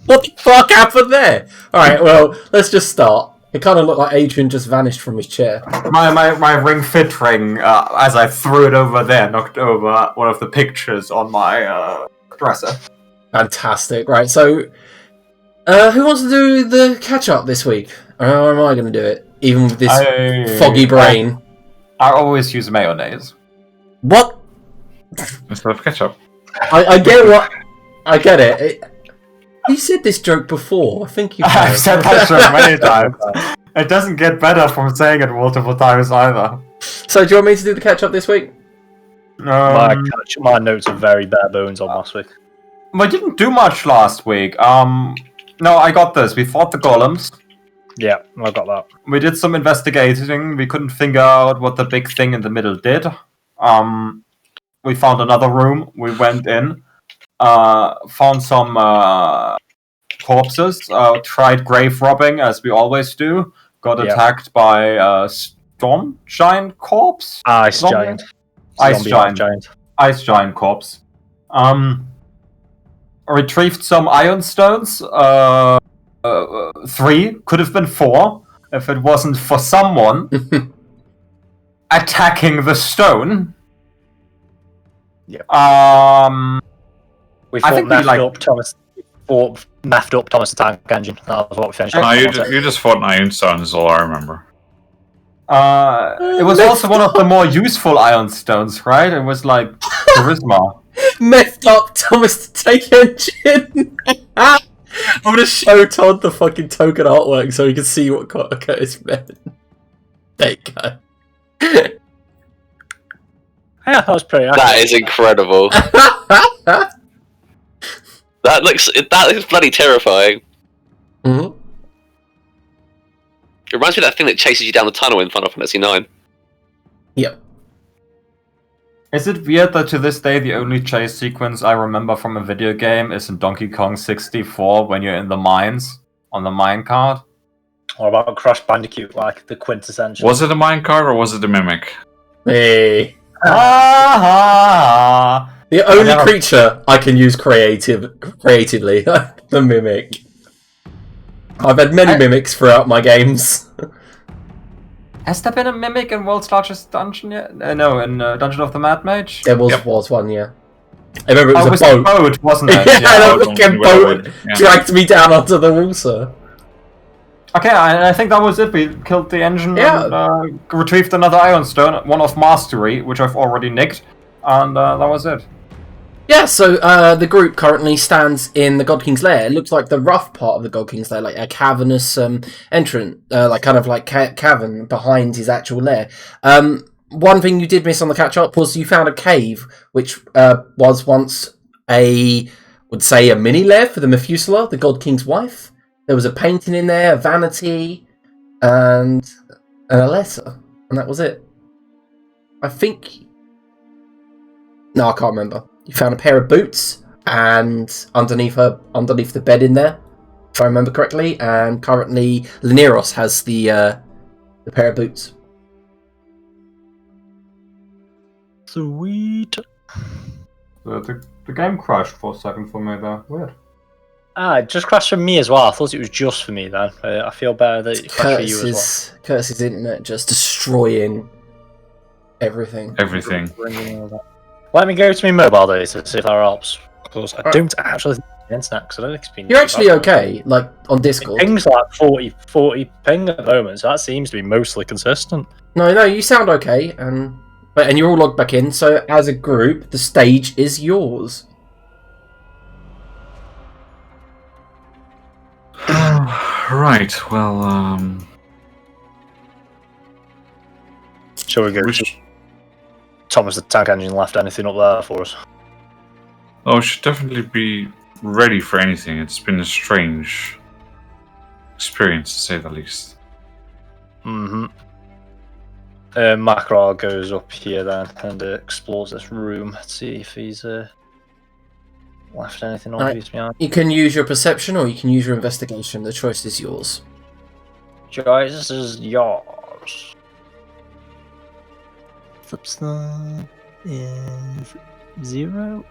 What the fuck happened there? Alright, well, let's just start. It kind of looked like Adrian just vanished from his chair. My ring fit ring, as I threw it over there, knocked over one of the pictures on my dresser. Fantastic. Right, so who wants to do the catch-up this week? Or am I going to do it? Even with this foggy brain. I always use mayonnaise. What? Instead of ketchup. I get what... I get it. You said this joke before. I think you have. I've said that joke many times. It doesn't get better from saying it multiple times either. So do you want me to do the catch-up this week? My notes are very bare bones on last week. We didn't do much last week. No, I got this. We fought the golems. Yeah, I got that. We did some investigating. We couldn't figure out what the big thing in the middle did. We found another room. We went in. Found some corpses. Tried grave robbing, as we always do. Got attacked by storm giant corpse. Ice giant. Ice giant corpse. Retrieved some iron stones. 3, could have been 4, if it wasn't for someone attacking the stone. Yep. We mathed up Thomas the Tank Engine. That was what we finished. No, you just fought an ironstone is all I remember. It was also one of the more useful iron stones, right? It was like charisma. Messed up Thomas the Tank Engine. I'm gonna show Todd the fucking token artwork so he can see what Curtis meant. There you go. Yeah, that was pretty accurate. That is incredible. That is bloody terrifying. Mm-hmm. It reminds me of that thing that chases you down the tunnel in Final Fantasy IX. Yep. Is it weird that to this day the only chase sequence I remember from a video game is in Donkey Kong 64 when you're in the mines on the minecart? Or about Crash Bandicoot, like the quintessential. Was it a minecart or was it a mimic? Hey. Ah! The only creature I can use creatively, the mimic. I've had many mimics throughout my games. Has there been a mimic in World's Largest Dungeon yet? No, in Dungeon of the Mad Mage? There was one, yeah. I remember it was a boat. boat, wasn't it? Yeah, Yeah, that fucking boat dragged me down onto the water. Okay, I think that was it. We killed the engine and retrieved another Iron Stone, one of Mastery, which I've already nicked, and that was it. Yeah, so the group currently stands in the God King's Lair. It looks like the rough part of the God King's Lair, like a cavernous entrance, like kind of like cavern behind his actual lair. One thing you did miss on the catch-up was you found a cave, which was once a mini lair for the Methuselah, the God King's wife. There was a painting in there, a vanity, and a letter, and that was it. I think... No, I can't remember. You found a pair of boots, and underneath the bed in there, if I remember correctly, and currently Lineros has the pair of boots. Sweet. The game crashed for a second for me there. Weird. It just crashed for me as well. I thought it was just for me then. I feel better that it crashed for you as well. Curtis's internet just destroying everything. Everything. Let me go to my mobile data to see if that helps. Because I don't actually think the internet, because I don't think it's been... You're actually okay, like, on Discord. It pings like 40 ping at the moment, so that seems to be mostly consistent. No, you sound okay, and you're all logged back in, so as a group, the stage is yours. Right, well, Shall we go to Thomas the Tank Engine left anything up there for us? Oh, we should definitely be ready for anything. It's been a strange experience, to say the least. Mm-hmm. Macro goes up here then and explores this room. Let's see if he's left anything obvious behind. You can use your perception or you can use your investigation. The choice is yours. Choice is yours. Flipside is 0.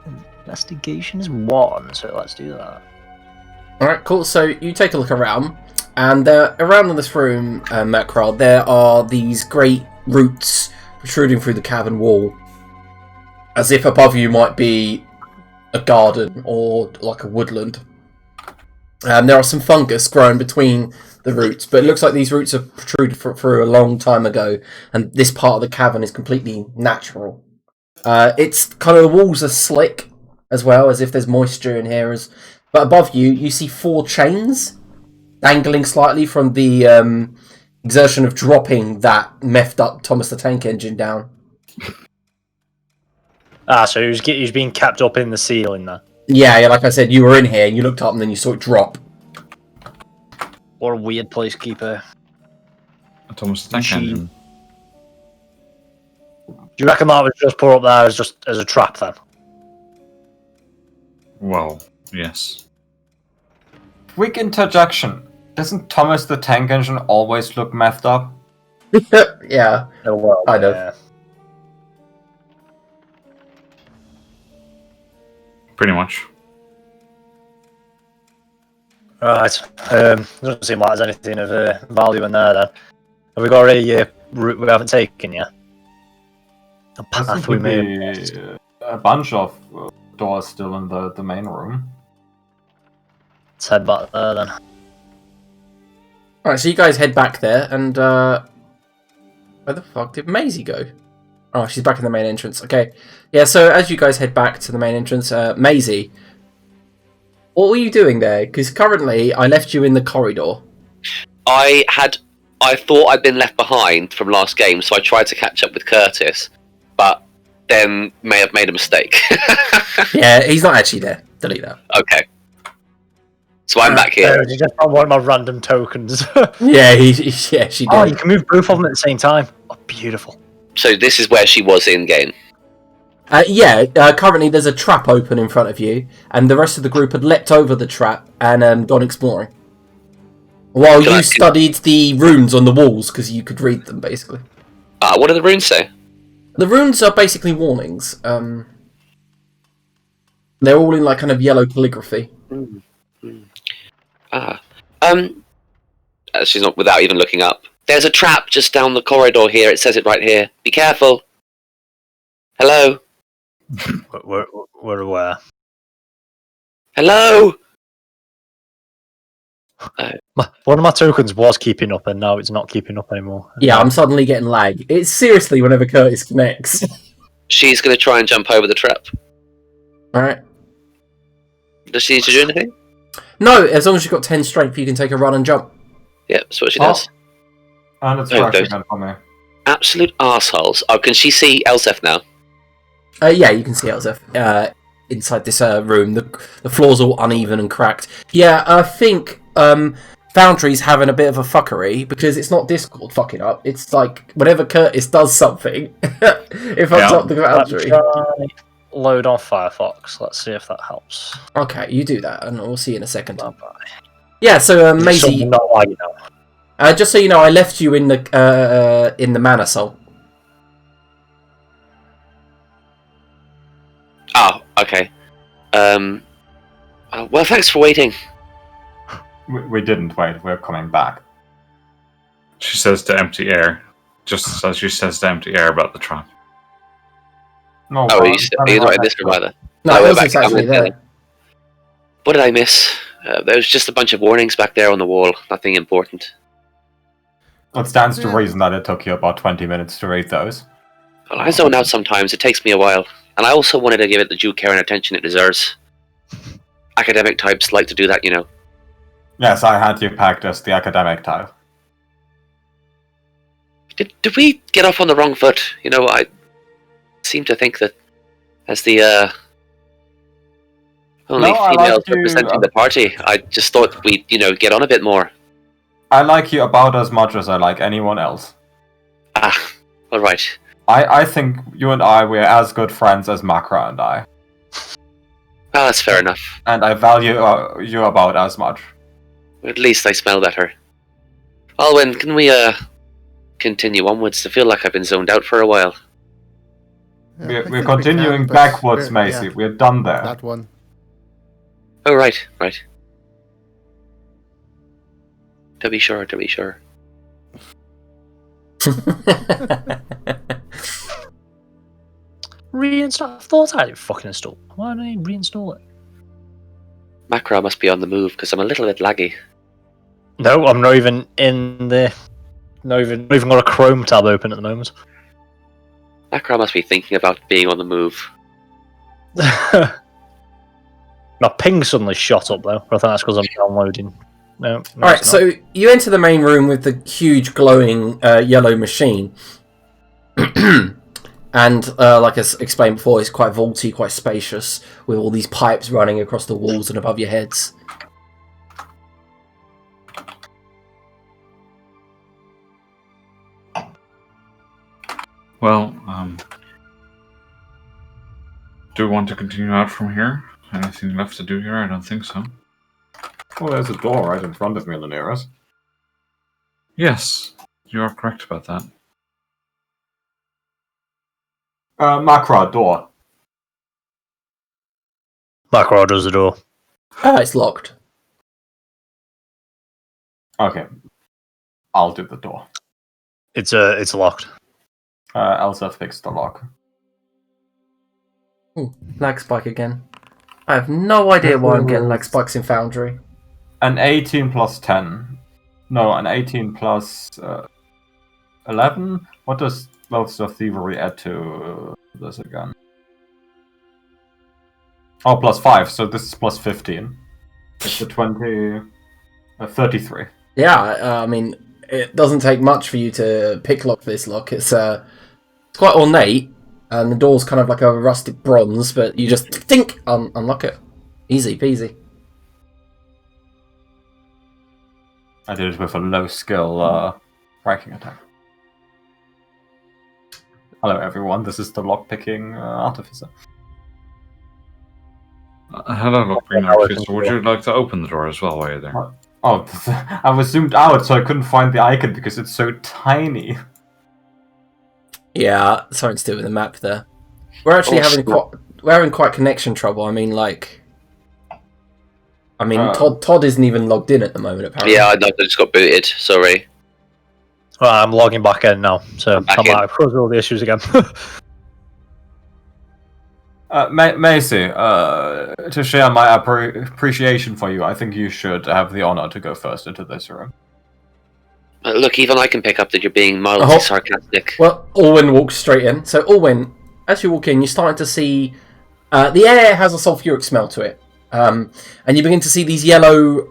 Investigation is 1. So let's do that. Alright, cool. So you take a look around, and around in this room, Mokhul, there are these great roots protruding through the cavern wall, as if above you might be a garden or like a woodland. There are some fungus growing between the roots, but it looks like these roots have protruded through a long time ago, and this part of the cavern is completely natural. It's kind of, the walls are slick as well, as if there's moisture in here. But above you, you see 4 chains dangling slightly from the exertion of dropping that meffed up Thomas the Tank Engine down. So he was being kept up in the ceiling there. Yeah, like I said, you were in here, you looked up and then you saw it drop. What a weird place to keep a... Thomas the Tank Engine. Do you reckon that was just put up there as a trap then? Well, yes. Quick interjection. Doesn't Thomas the Tank Engine always look messed up? Yeah, Oh, well, kind of. yeah. Pretty much. Right. Doesn't seem like there's anything of value in there then. Have we got a route we haven't taken yet? A path we made. A bunch of doors still in the main room. Let's head back there then. Alright, so you guys head back there, and where the fuck did Maisie go? Oh, she's back in the main entrance. Okay. Yeah, so as you guys head back to the main entrance, Maisie, what were you doing there? Because currently, I left you in the corridor. I thought I'd been left behind from last game, so I tried to catch up with Curtis, but then may have made a mistake. Yeah, he's not actually there. Delete that. Okay. So I'm back here. You just found one of my random tokens. Yeah, she did. Oh, you can move both of them at the same time. Oh, beautiful. So this is where she was in game. Currently there's a trap open in front of you, and the rest of the group had leapt over the trap and gone exploring. While you studied the runes on the walls, because you could read them, basically. What do the runes say? The runes are basically warnings. They're all in like kind of yellow calligraphy. She's not, without even looking up. There's a trap just down the corridor here. It says it right here. Be careful. Hello? We're aware. Hello? One of my tokens was keeping up, and now it's not keeping up anymore. Yeah, I'm suddenly getting lag. It's seriously whenever Curtis connects. She's going to try and jump over the trap. Alright. Does she need to do anything? No, as long as you've got 10 strength, you can take a run and jump. Yep, that's what she does. And it's Oh, fresh those- again for me. Absolute arseholes. Oh, can she see Elsef now? Yeah, you can see Elzef inside this room. The floor's all uneven and cracked. Yeah, I think Foundry's having a bit of a fuckery because it's not Discord fucking up. It's like whenever Curtis does something, it fucks up the Foundry. Load on Firefox. Let's see if that helps. Okay, you do that, and we'll see you in a second. Bye-bye. Yeah, so Maisie, Not like now. just so you know, I left you in the Mana Soul. Oh, okay. Well, thanks for waiting. We didn't wait, we're coming back. She says to empty air. Just as she says to empty air about the trap. No, Oh, well, you're not in this room either. No, Oh, it we're wasn't back. actually I'm there. in. What did I miss? There was just a bunch of warnings back there on the wall. Nothing important. It stands to reason that it took you about 20 minutes to read those. Well, I zone out sometimes. It takes me a while. And I also wanted to give it the due care and attention it deserves. Academic types like to do that, you know. Yes, I had you pegged as the academic type. Did we get off on the wrong foot? You know, I seem to think that as the only No, I females like to- representing the party, I just thought we'd, get on a bit more. I like you about as much as I like anyone else. Ah, all right. I think you and I, we're as good friends as Makra and I. Well, that's fair enough. And I value you about as much. At least I smell better. Alwyn, can we continue onwards? I feel like I've been zoned out for a while. Yeah, I We're think we continuing can, but backwards, we're- Macy. yeah, We're done there. that one. Oh, right. To be sure. Reinstall. I thought I did fucking install. Why don't I reinstall it? Macro must be on the move because I'm a little bit laggy. No, I'm not even in the. Not even got a Chrome tab open at the moment. Macro must be thinking about being on the move. My ping suddenly shot up though. I think that's because I'm downloading. No. Alright, it's not. so you enter the main room with the huge glowing yellow machine. And, like I explained before, it's quite vaulty, quite spacious, with all these pipes running across the walls and above your heads. Well, do we want to continue out from here? Anything left to do here? I don't think so. Well, there's a door right in front of me, Linares. Yes, you are correct about that. Makra, door. Macro does the door. It's locked. Okay. I'll do the door. It's locked. Elsa fixed the lock. Ooh, lag spike again. I have no idea why I'm getting lag spikes in Foundry. An 18 plus 10. No, an 18 plus 11? What does Loaths of Thievery add to this again? Oh, plus 5, so this is plus 15. It's a 33. Yeah, I mean, it doesn't take much for you to pick lock this lock. It's quite ornate, and the door's kind of like a rustic bronze, but you just think unlock it. Easy peasy. I did it with a low skill breaking attack. Hello everyone, this is the lockpicking artificer. Hello, Lockpicking Artificer. Would you like to open the door as well while you're there? Oh, I was zoomed out so I couldn't find the icon because it's so tiny. Yeah, something to do with the map there. We're actually having quite connection trouble. I mean, Todd isn't even logged in at the moment, apparently. Yeah, I just got booted. Sorry. Well, I'm logging back in now, so I'm back I might have caused all the issues again. Macy, to share my appreciation for you, I think you should have the honor to go first into this room. Look, even I can pick up that you're being mildly sarcastic. Well, Alwyn walks straight in. So, Alwyn, as you walk in, you're starting to see the air has a sulfuric smell to it. And you begin to see these yellow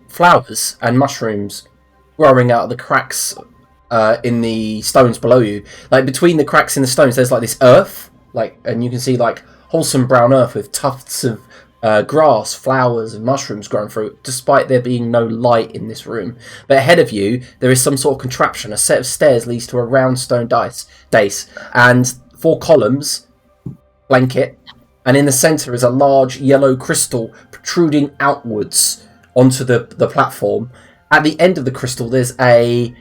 flowers and mushrooms growing out of the cracks in the stones below you. Like, between the cracks in the stones, there's like this earth. And you can see like wholesome brown earth with tufts of grass, flowers, and mushrooms growing through it, despite there being no light in this room. But ahead of you, there is some sort of contraption. A set of stairs leads to a round stone dais, and 4 columns flank it. And in the centre is a large yellow crystal protruding outwards onto the platform. At the end of the crystal, there's a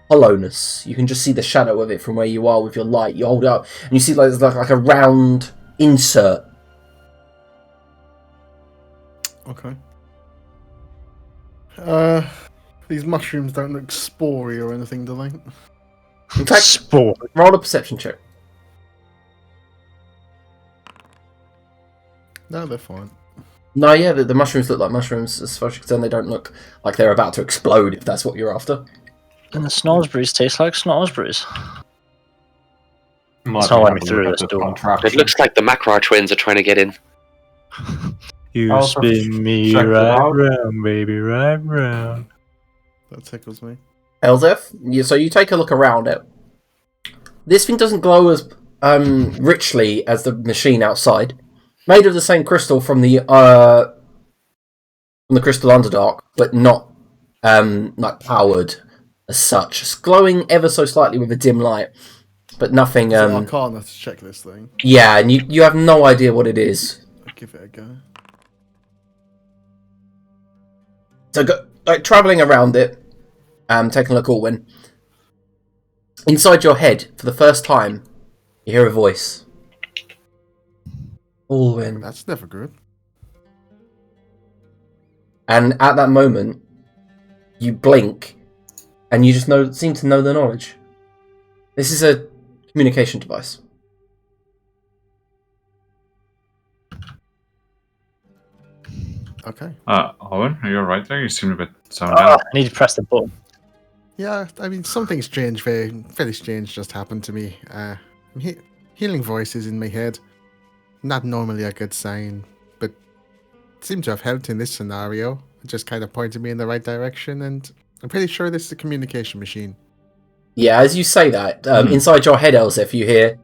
hollowness. You can just see the shadow of it from where you are with your light. You hold it up and you see there's like a round insert. Okay. These mushrooms don't look spory or anything, do they? In fact, Sport. roll a perception check. No, they're fine. No, yeah, the mushrooms look like mushrooms. As far as you're concerned, they don't look like they're about to explode, if that's what you're after. And the snozzberries taste like snozzberries. Might not be let me having a through look at this door. contraption. It looks like the Macra twins are trying to get in. You Also spin me check it right out. round, baby, right round. That tickles me. Elzef, so you take a look around it. This thing doesn't glow as richly as the machine outside. Made of the same crystal from the crystal underdark, but not like powered as such. It's glowing ever so slightly with a dim light, but nothing. Is it Arcana to check this thing? Yeah, and you have no idea what it is. I'll give it a go. So, traveling around it, taking a look, Alwyn. Inside your head, for the first time, you hear a voice. Alwyn. That's never good. And at that moment, you blink, and you just seem to know the knowledge. This is a communication device. Okay. Owen, are you alright there? You seem a bit zoned I out. need to press the button. Yeah, I mean, something strange, very strange just happened to me. Healing voices in my head. Not normally a good sign, but seemed to have helped in this scenario. It just kind of pointed me in the right direction, and I'm pretty sure this is a communication machine. Yeah, as you say that, inside your head, Elsif, you hear,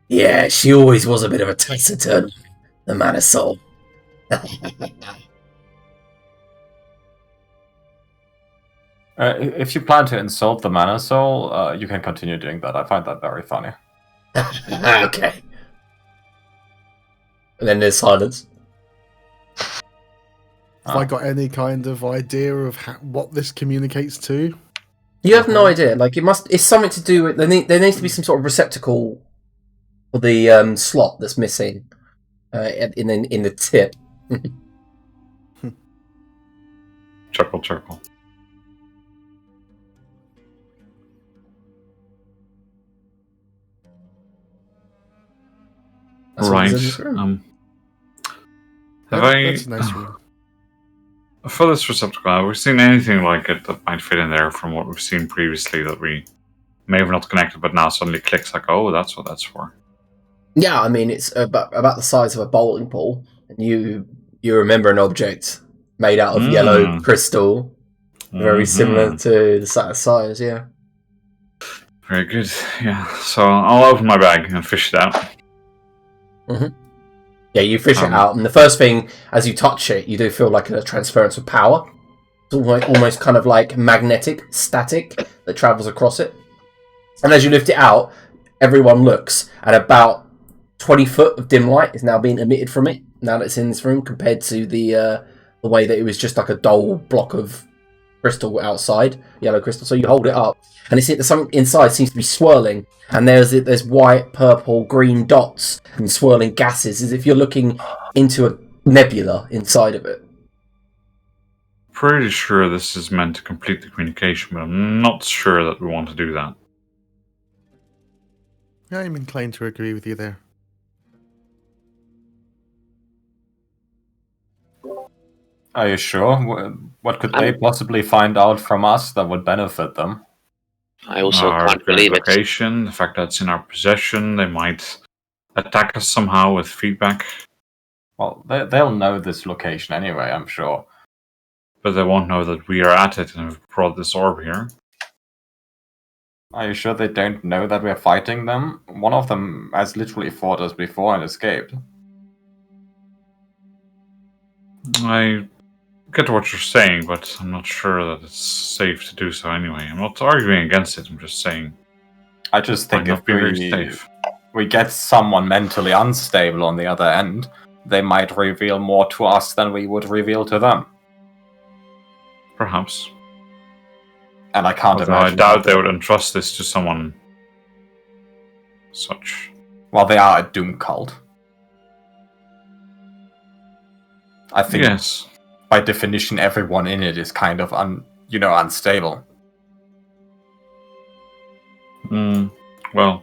"Yeah, she always was a bit of a taciturn, the man of soul." If you plan to insult the Mana Soul, you can continue doing that. I find that very funny. Okay. And then there's silence. Have I got any kind of idea of what this communicates to? You have no idea. Like it's something to do with. There needs to be some sort of receptacle for the slot that's missing in the tip. Chuckle, chuckle. That's what Right. is in this room. That's a nice room. For this receptacle, have we seen anything like it that might fit in there from what we've seen previously that we may have not connected, but now suddenly clicks like, oh, that's what that's for? Yeah, I mean it's about the size of a bowling ball, and you remember an object made out of yellow crystal, very similar to the size. Yeah. Very good. Yeah. So I'll open my bag and fish it out. Mm-hmm. Yeah, you fish it out, and the first thing, as you touch it, you do feel like a transference of power. It's almost kind of like magnetic, static, that travels across it. And as you lift it out, everyone looks, and about 20 foot of dim light is now being emitted from it, now that it's in this room, compared to the way that it was just like a dull block of crystal outside, yellow crystal. So you hold it up, and something inside seems to be swirling, and there's white, purple, green dots and swirling gases, as if you're looking into a nebula inside of it. Pretty sure this is meant to complete the communication, but I'm not sure that we want to do that. Yeah, I'm inclined to agree with you there. Are you sure? What could they possibly find out from us that would benefit them? I also Our can't believe it. location, the fact that it's in our possession, they might attack us somehow with feedback. Well, they'll know this location anyway, I'm sure. But they won't know that we are at it and have brought this orb here. Are you sure they don't know that we're fighting them? One of them has literally fought us before and escaped. I get what you're saying, but I'm not sure that it's safe to do so anyway. I'm not arguing against it, I'm just saying. I just think might if not be very safe. we get someone mentally unstable on the other end, they might reveal more to us than we would reveal to them. Perhaps. And I can't Although imagine. I doubt they would entrust this to someone such. Well, they are a doom cult. I think, Yes. by definition, everyone in it is kind of unstable. Well,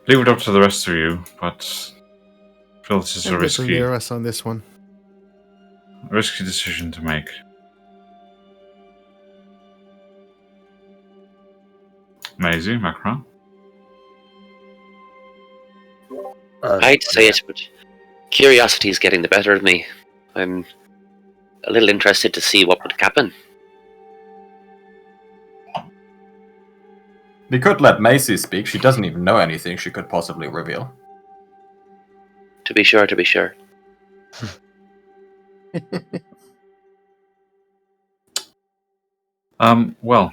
leave it up to the rest of you, but I feel this is a risky near us on this one. decision to make. Maisie, Macron? I hate to say it, but curiosity is getting the better of me. I'm a little interested to see what would happen. We could let Macy speak. She doesn't even know anything she could possibly reveal. To be sure, to be sure. Well,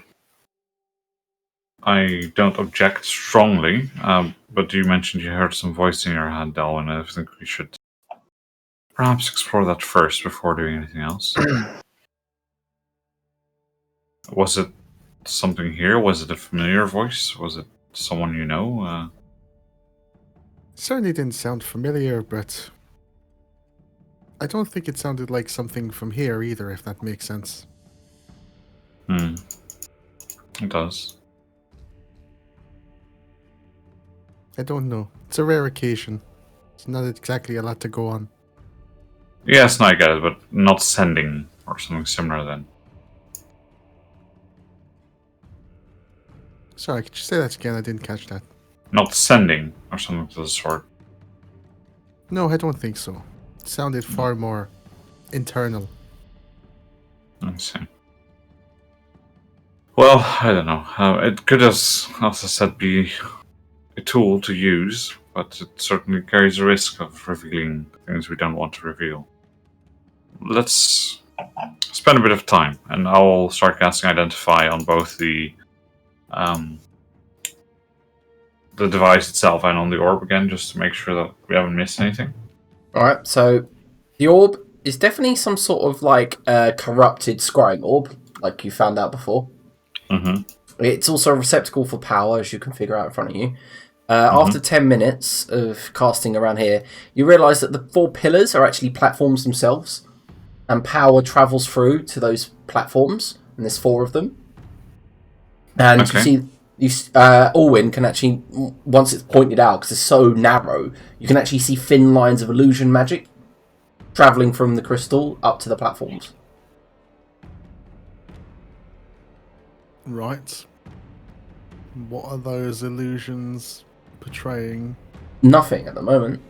I don't object strongly, but you mentioned you heard some voice in your head, Dalwin, and I think we should perhaps explore that first before doing anything else. Was it something here? Was it a familiar voice? Was it someone you know? Certainly didn't sound familiar, but I don't think it sounded like something from here either, if that makes sense. It does. I don't know. It's a rare occasion. It's not exactly a lot to go on. Yes, no, I get it, but not sending or something similar then. Sorry, could you say that again? I didn't catch that. Not sending or something of the sort. No, I don't think so. It sounded far more internal. I see. Well, I don't know. It could, as I said, be a tool to use, but it certainly carries a risk of revealing things we don't want to reveal. Let's spend a bit of time, and I'll start casting Identify on both the device itself and on the orb again, just to make sure that we haven't missed anything. Alright, so the orb is definitely some sort of like corrupted scrying orb, like you found out before. Mm-hmm. It's also a receptacle for power, as you can figure out in front of you. After 10 minutes of casting around here, you realise that the 4 pillars are actually platforms themselves, and power travels through to those platforms, and there's 4 of them. And you see, Alwyn can actually, once it's pointed out, because it's so narrow, you can actually see thin lines of illusion magic travelling from the crystal up to the platforms. Right. What are those illusions portraying? Nothing at the moment.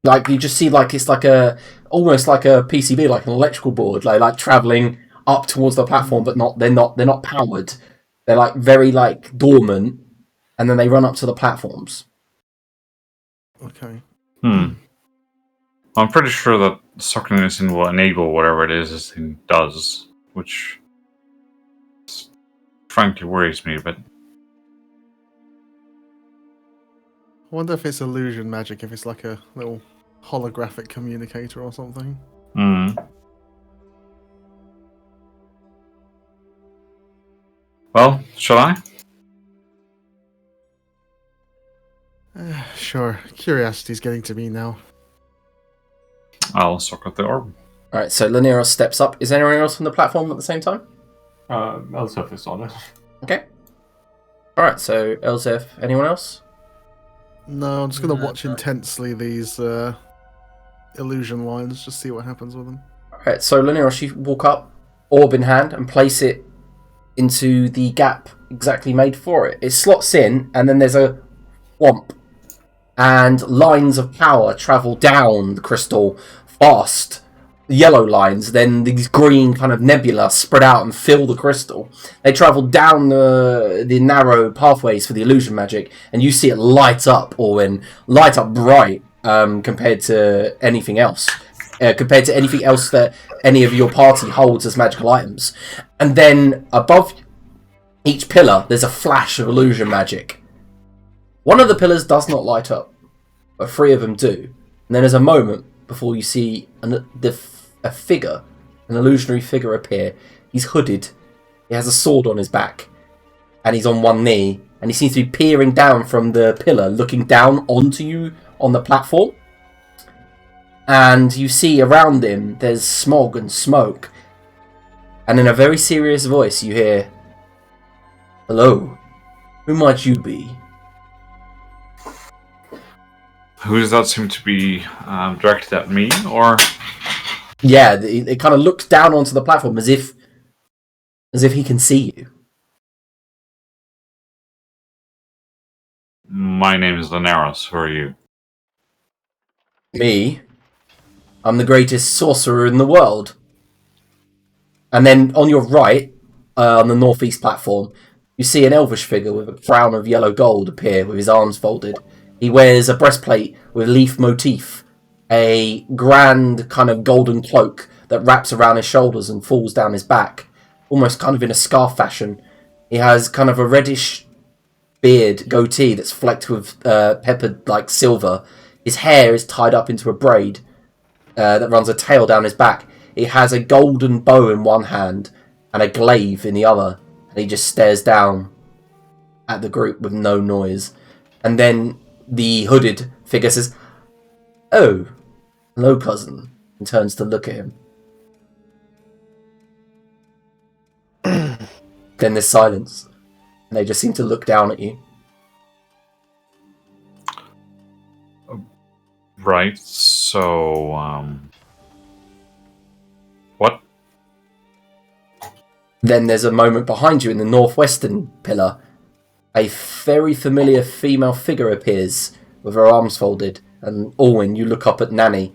Like, you just see, like, it's like almost like a PCB, like an electrical board, like travelling up towards the platform, but they're not powered. They're like very like dormant, and then they run up to the platforms. Okay. I'm pretty sure that sucking this in will enable whatever it is this thing does, which frankly worries me a bit. I wonder if it's illusion magic, if it's like a little holographic communicator or something. Well, shall I? Sure. Curiosity's getting to me now. I'll suck up the orb. Alright, so Lanira steps up. Is anyone else on the platform at the same time? Elsef is on it. Okay. Alright, so Elzef, anyone else? No, I'm just gonna watch intensely these illusion lines, just see what happens with them. Alright, so Lanira, she walk up, orb in hand, and place it into the gap exactly made for it. It slots in, and then there's a whomp, and lines of power travel down the crystal fast. Yellow lines, then these green kind of nebula spread out and fill the crystal. They travel down the narrow pathways for the illusion magic, and you see it light up, Orwin, light up bright compared to anything else. Compared to anything else that any of your party holds as magical items. And then above each pillar, there's a flash of illusion magic. One of the pillars does not light up, but 3 of them do. And then there's a moment before you see a figure, an illusionary figure appear. He's hooded, he has a sword on his back, and he's on one knee, and he seems to be peering down from the pillar, looking down onto you on the platform. And you see around him, there's smog and smoke. And in a very serious voice, you hear, "Hello, who might you be?" Who does that seem to be directed at me, or? Yeah, it kind of looks down onto the platform as if he can see you. My name is Linaros. Who are you? Me? I'm the greatest sorcerer in the world. And then on your right, on the northeast platform, you see an elvish figure with a crown of yellow gold appear with his arms folded. He wears a breastplate with leaf motif, a grand kind of golden cloak that wraps around his shoulders and falls down his back, almost kind of in a scarf fashion. He has kind of a reddish beard, goatee that's flecked with peppered like silver. His hair is tied up into a braid that runs a tail down his back. He has a golden bow in one hand and a glaive in the other, and he just stares down at the group with no noise. And then the hooded figure says, "Oh, hello, cousin," and turns to look at him. Then there's silence. And they just seem to look down at you. Right, so, what? Then there's a moment behind you in the northwestern pillar. A very familiar female figure appears with her arms folded. And Alwyn, you look up at Nanny.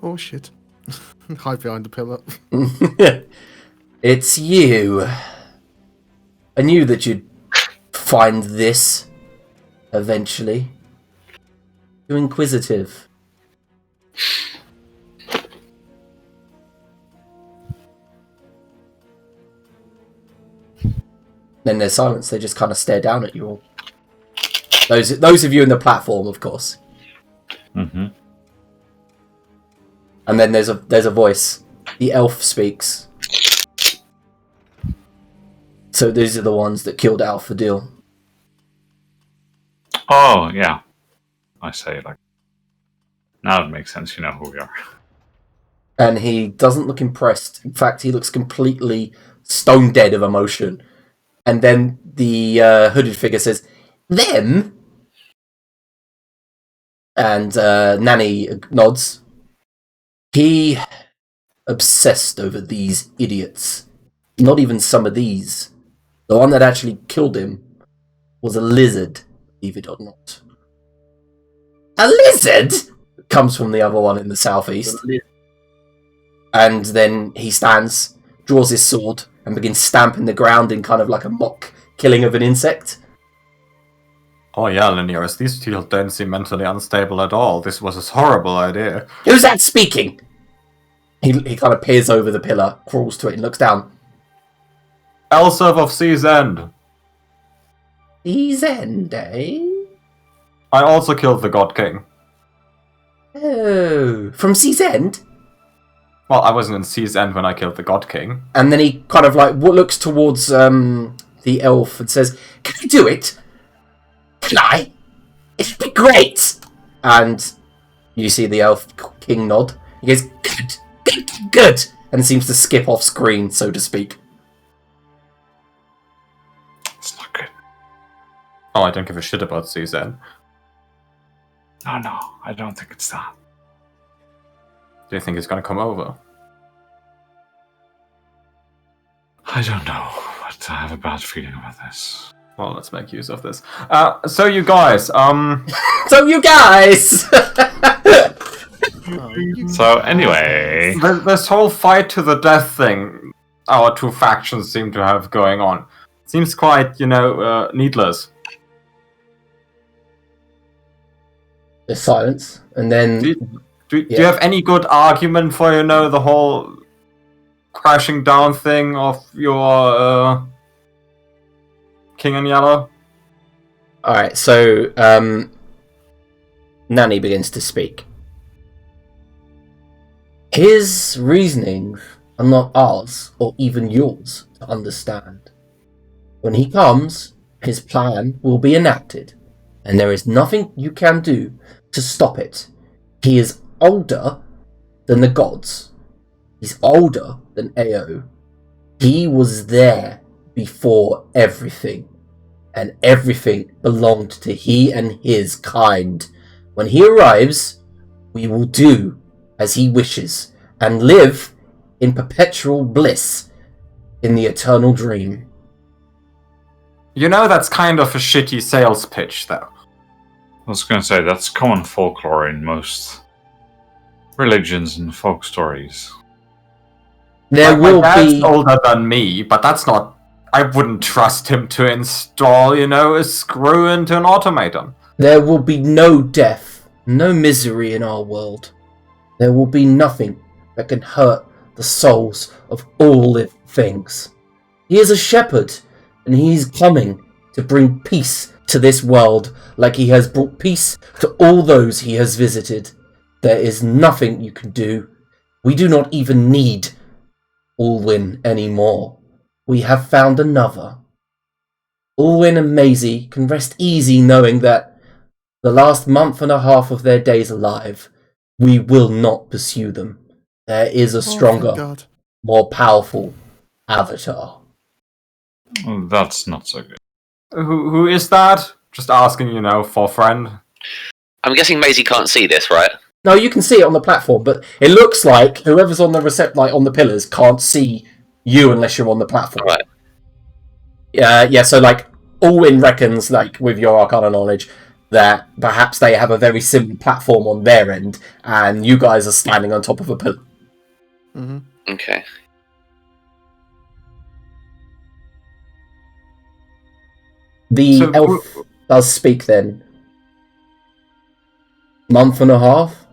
Oh shit. Hide behind the pillar. It's you. I knew that you'd find this eventually. You're inquisitive. Then there's silence. They just kind of stare down at you all. Those of you in the platform, of course. Mm-hmm. And then there's a voice. The elf speaks. So these are the ones that killed Alfadil. Oh, yeah. I say, like, now it makes sense, you know who we are. And he doesn't look impressed. In fact, he looks completely stone dead of emotion. And then the hooded figure says, "Them?" And Nanny nods. He obsessed over these idiots. Not even some of these. The one that actually killed him was a lizard, believe it or not. A lizard? Comes from the other one in the southeast. And then he stands, draws his sword, and begins stamping the ground in kind of like a mock killing of an insect. Oh yeah, Linnears, these two don't seem mentally unstable at all. This was a horrible idea. Who's that speaking? He kind of peers over the pillar, crawls to it, and looks down. Elsev of Sea's End. Sea's End, eh? I also killed the God King. Oh, from Sea's End? Well, I wasn't in Sea's End when I killed the God King. And then he kind of like looks towards the elf and says, "Can I do it? Can I? It'd be great!" And you see the elf king nod. He goes, "Good, good, good," and seems to skip off screen, so to speak. It's not good. Oh, I don't give a shit about Sea's End. No, I don't think it's that. Do you think he's gonna come over? I don't know, but I have a bad feeling about this. Well, let's make use of this. So you guys, So you guys! So, anyway... this whole fight to the death thing our two factions seem to have going on seems quite, needless. There's silence, and then... Do you have any good argument for, the whole crashing down thing of your King in Yellow? Alright, so Nanny begins to speak. His reasonings are not ours, or even yours, to understand. When he comes, his plan will be enacted, and there is nothing you can do to stop it. He is older than the gods. He's older than Ao. He was there before everything, and everything belonged to he and his kind. When he arrives, we will do as he wishes, and live in perpetual bliss in the eternal dream. That's kind of a shitty sales pitch, though. I was going to say, that's common folklore in most religions and folk stories. There my will dad's be... older than me, but that's not... I wouldn't trust him to install, a screw into an automaton. There will be no death, no misery in our world. There will be nothing that can hurt the souls of all living things. He is a shepherd, and he is coming to bring peace to this world like he has brought peace to all those he has visited. There is nothing you can do. We do not even need Alwyn anymore. We have found another. Alwyn and Maisie can rest easy knowing that the last month and a half of their days alive, we will not pursue them. There is a stronger, more powerful avatar. That's not so good. Who is that? Just asking, for a friend. I'm guessing Maisie can't see this, right? No, you can see it on the platform, but it looks like whoever's on the on the pillars can't see you unless you're on the platform. Right. Yeah. So Alwyn reckons, with your Arcana knowledge, that perhaps they have a very similar platform on their end, and you guys are standing on top of a pillar. Mm-hmm. Okay. The elf does speak then. Month and a half?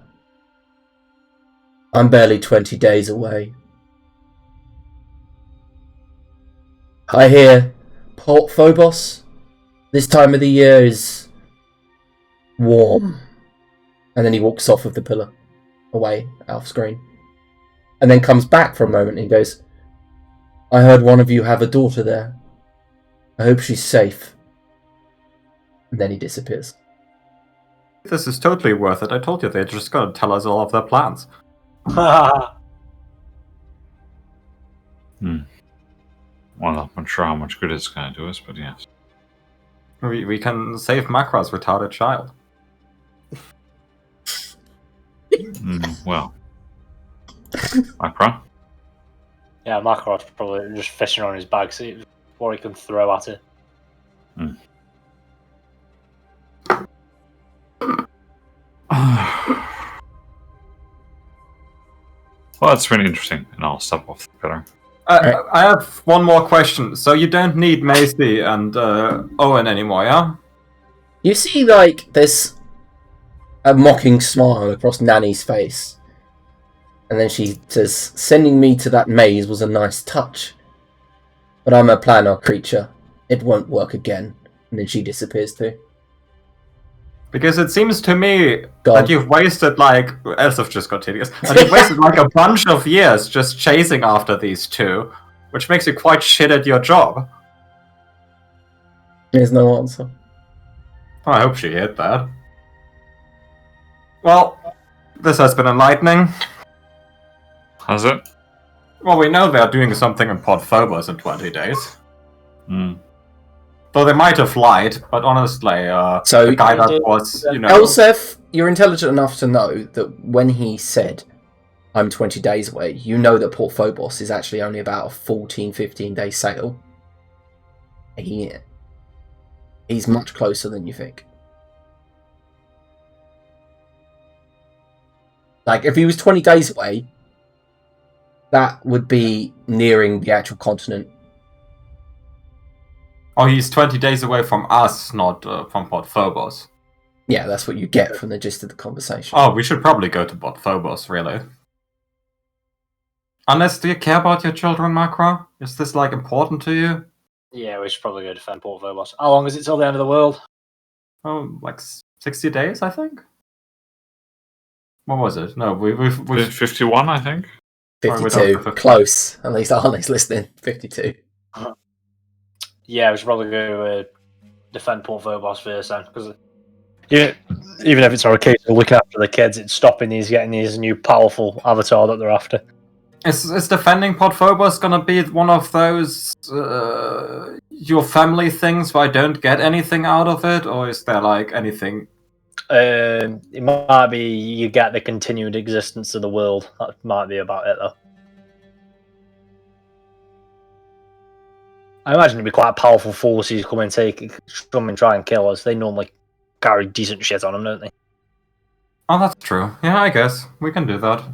I'm barely 20 days away. I hear Port Phobos this time of the year is warm. And then he walks off of the pillar, away, off screen. And then comes back for a moment and he goes, I heard one of you have a daughter there. I hope she's safe. And then he disappears. This is totally worth it. I told you they're just going to tell us all of their plans. Well, I'm not sure how much good it's going to do us, but yes. We can save Makra's retarded child. Well. Makra? Yeah, Makarot's probably just fishing on his bag, see what he can throw at it. Well, that's really interesting, and I'll step off the pillar. I have one more question. So you don't need Macy and Owen anymore, yeah? You see, there's a mocking smile across Nanny's face. And then she says, sending me to that maze was a nice touch. But I'm a planar creature. It won't work again. And then she disappears too. Because it seems to me that you've wasted, Elsif just got hideous, and you've wasted, a bunch of years just chasing after these two, which makes you quite shit at your job. There's no answer. I hope she hit that. Well, this has been enlightening. Has it? Well, we know they're doing something in Port Phobos in 20 days. Though they might have lied, but honestly, the guy that was, Elsef, you're intelligent enough to know that when he said, I'm 20 days away, you know that Port Phobos is actually only about a 14, 15-day sail. He's much closer than you think. If he was 20 days away, that would be nearing the actual continent. Oh, he's 20 days away from us, not from Port Phobos. Yeah, that's what you get from the gist of the conversation. Oh, we should probably go to Port Phobos, really. Unless, do you care about your children, Makra? Is this, important to you? Yeah, we should probably go defend Port Phobos. How long is it till the end of the world? Oh, 60 days, I think? What was it? No, we've 51, I think. 52. Close. At least Arnie's listening. 52. Yeah, we should probably go defend Port Phobos first then, because even if it's our case of looking after the kids, it's stopping these getting these new powerful avatar that they're after. Is defending Port Phobos gonna be one of those your family things where I don't get anything out of it, or is there anything? It might be you get the continued existence of the world. That might be about it, though. I imagine it'd be quite powerful forces come and try and kill us. They normally carry decent shit on them, don't they? Oh, that's true. Yeah, I guess we can do that.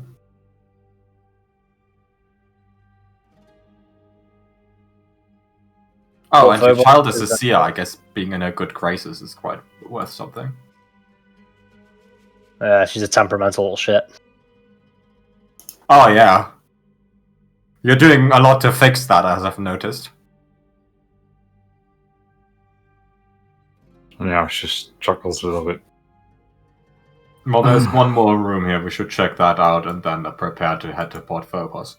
Oh, and your child is a seer. I guess being in a good graces is quite worth something. She's a temperamental little shit. Oh, yeah. You're doing a lot to fix that, as I've noticed. Yeah, she just chuckles a little bit. Well, there's one more room here. We should check that out and then prepare to head to Port Phobos.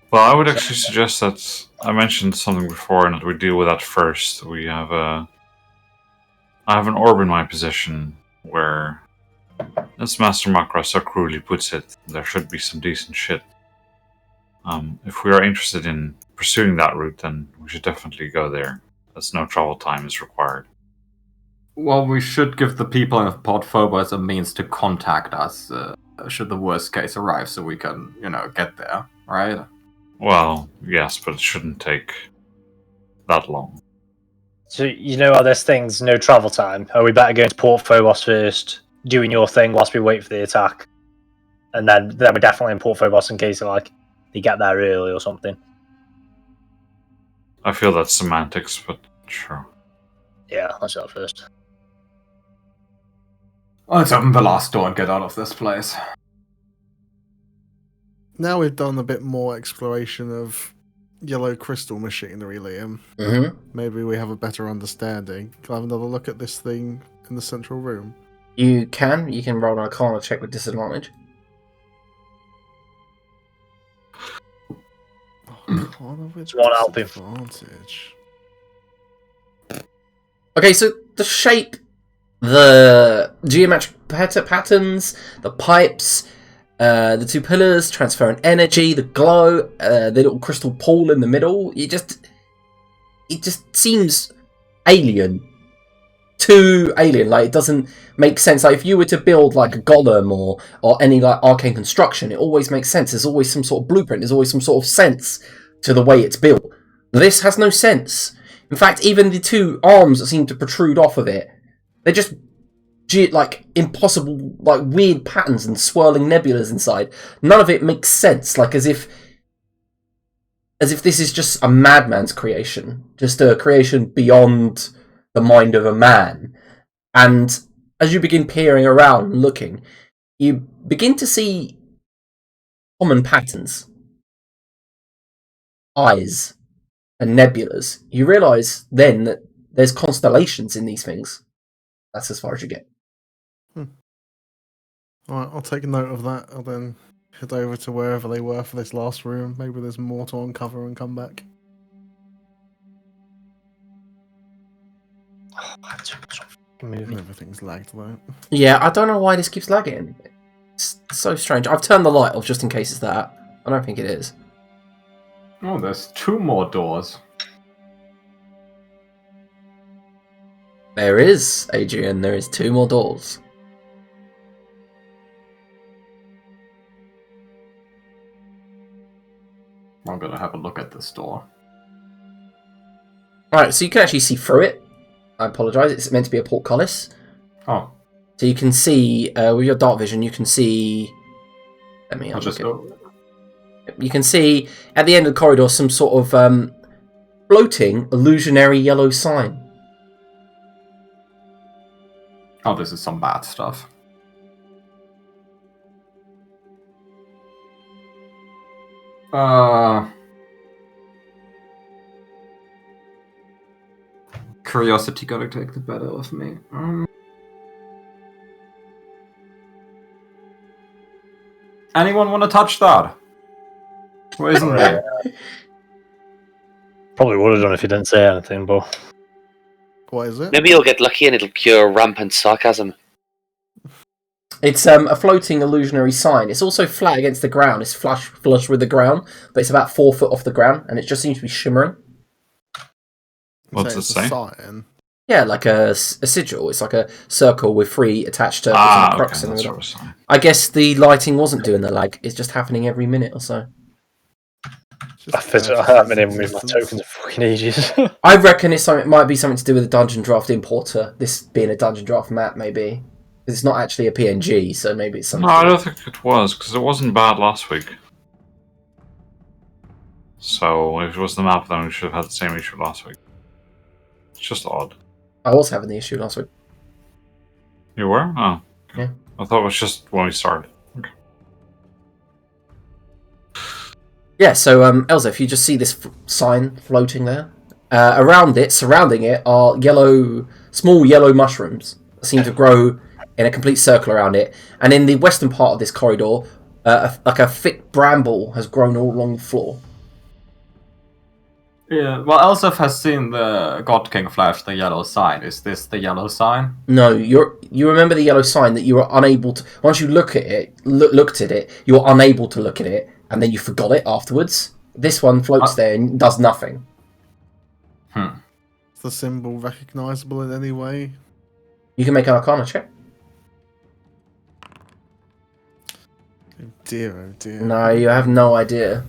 Well, I would actually suggest that I mentioned something before and that we deal with that first. I have an orb in my possession where, as Master Makra so cruelly puts it, there should be some decent shit. If we are interested in pursuing that route, then we should definitely go there, as no travel time is required. Well, we should give the people in Port Phobos a means to contact us should the worst case arrive, so we can, get there, right? Well, yes, but it shouldn't take that long. So, how there's things, no travel time. Are we better going to Port Phobos first, doing your thing whilst we wait for the attack? And then we're definitely in Port Phobos in case they get there early or something. I feel that's semantics, but sure. Yeah, let's go first. Let's open the last door and get out of this place. Now we've done a bit more exploration of yellow crystal machinery, Liam. Mm-hmm. Maybe we have a better understanding. Can I have another look at this thing in the central room? You can roll an Arcana check with disadvantage. Arcana with One help him. disadvantage. Okay, so the shape, the geometric patterns, the pipes, the two pillars, transferring energy, the glow, the little crystal pool in the middle, it just seems alien. Too alien, it doesn't make sense. If you were to build a golem or any arcane construction, it always makes sense. There's always some sort of blueprint, there's always some sort of sense to the way it's built. This has no sense. In fact, even the two arms that seem to protrude off of it, they're just impossible, weird patterns and swirling nebulas inside. None of it makes sense. As if this is just a madman's creation, just a creation beyond the mind of a man. And as you begin peering around and looking, you begin to see common patterns. Eyes and nebulas. You realise then that there's constellations in these things. That's as far as you get. Alright, I'll take a note of that. I'll then head over to wherever they were for this last room. Maybe there's more to uncover and come back. Everything's lagged though. Yeah, I don't know why this keeps lagging. It's so strange. I've turned the light off just in case it's that. I don't think it is. Oh, there's 2 more doors. There is, Adrian. There is 2 more doors. I'm gonna have a look at this door. Right, so you can actually see through it. I apologise, it's meant to be a portcullis. Oh. So you can see, with your dark vision, you can see... You can see, at the end of the corridor, some sort of floating, illusionary yellow sign. Oh, this is some bad stuff. Curiosity gotta take the better of me. Anyone want to touch that? Where isn't there? Probably would have done if you didn't say anything, but... What is it? Maybe you'll get lucky and it'll cure rampant sarcasm. It's a floating illusionary sign. It's also flat against the ground. It's flush with the ground, but it's about 4 foot off the ground, and it just seems to be shimmering. What's it It's say? a sign. Yeah, like a sigil. It's like a circle with 3 attached to Okay, crux in the that's middle. what we're saying. I guess the lighting wasn't doing the lag. It's just happening every minute or so. Just I haven't been in with my tokens for fucking ages. I reckon it might be something to do with the Dungeon Draft importer. This being a Dungeon Draft map, maybe. It's not actually a PNG, so maybe it's something. No, I don't think it was, because it wasn't bad last week. So, if it was the map, then we should have had the same issue last week. It's just odd. I was having the issue last week. You were? Oh. Okay. Yeah. I thought it was just when we started. Okay. Yeah, so Elza, if you just see this sign floating there, surrounding it, are small yellow mushrooms that seem to grow in a complete circle around it. And in the western part of this corridor, a thick bramble has grown all along the floor. Yeah, well, Elsef has seen the God King flash the yellow sign. Is this the yellow sign? No, you remember the yellow sign that you were unable to... Once you looked at it, you were unable to look at it, and then you forgot it afterwards. This one floats there and does nothing. Is the symbol recognizable in any way? You can make an Arcana check. Oh dear. No, you have no idea.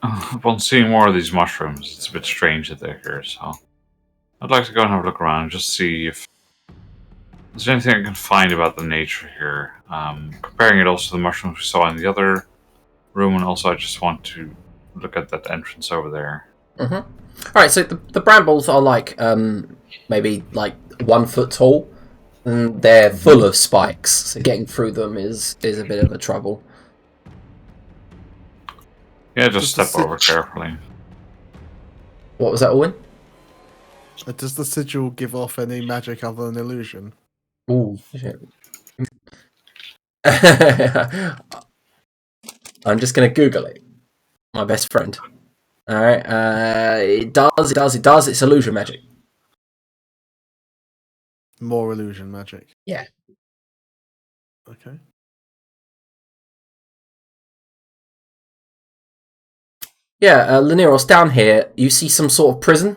Upon seeing more of these mushrooms, it's a bit strange that they're here, so I'd like to go and have a look around and just see if there's anything I can find about the nature here. Comparing it also to the mushrooms we saw in the other room, and also I just want to look at that entrance over there. Alright, so the brambles are like, maybe like 1 foot tall, and they're full of spikes, so getting through them is a bit of a trouble. Yeah, just step over carefully. What was that, Owen? Does the sigil give off any magic other than illusion? Ooh, shit. I'm just gonna Google it. My best friend. Alright, it does. It's illusion magic. More illusion magic. Yeah. Okay. Yeah, Laniros, down here, you see some sort of prison.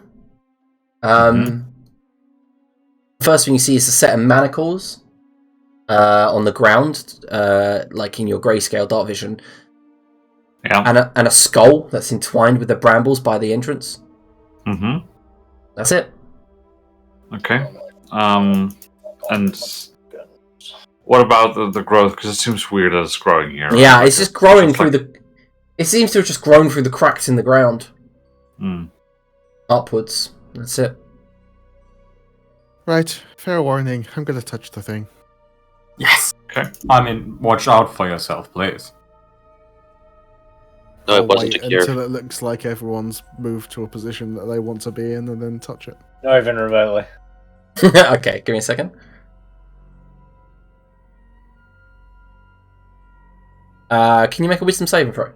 First thing you see is a set of manacles on the ground, like in your grayscale dark vision. Yeah. And a skull that's entwined with the brambles by the entrance. That's it. Okay. And what about the growth? Because it seems weird that it's growing here. Right? Yeah, Like it's just growing through the... It seems to have just grown through the cracks in the ground. Upwards. That's it. Right, fair warning. I'm gonna touch the thing. Yes. Okay. I mean, watch out for yourself, please. No, I'll it wasn't wait a cure. until it looks like everyone's moved to a position that they want to be in, and then touch it. Not even remotely. Okay, give me a second. Can you make a wisdom saving throw?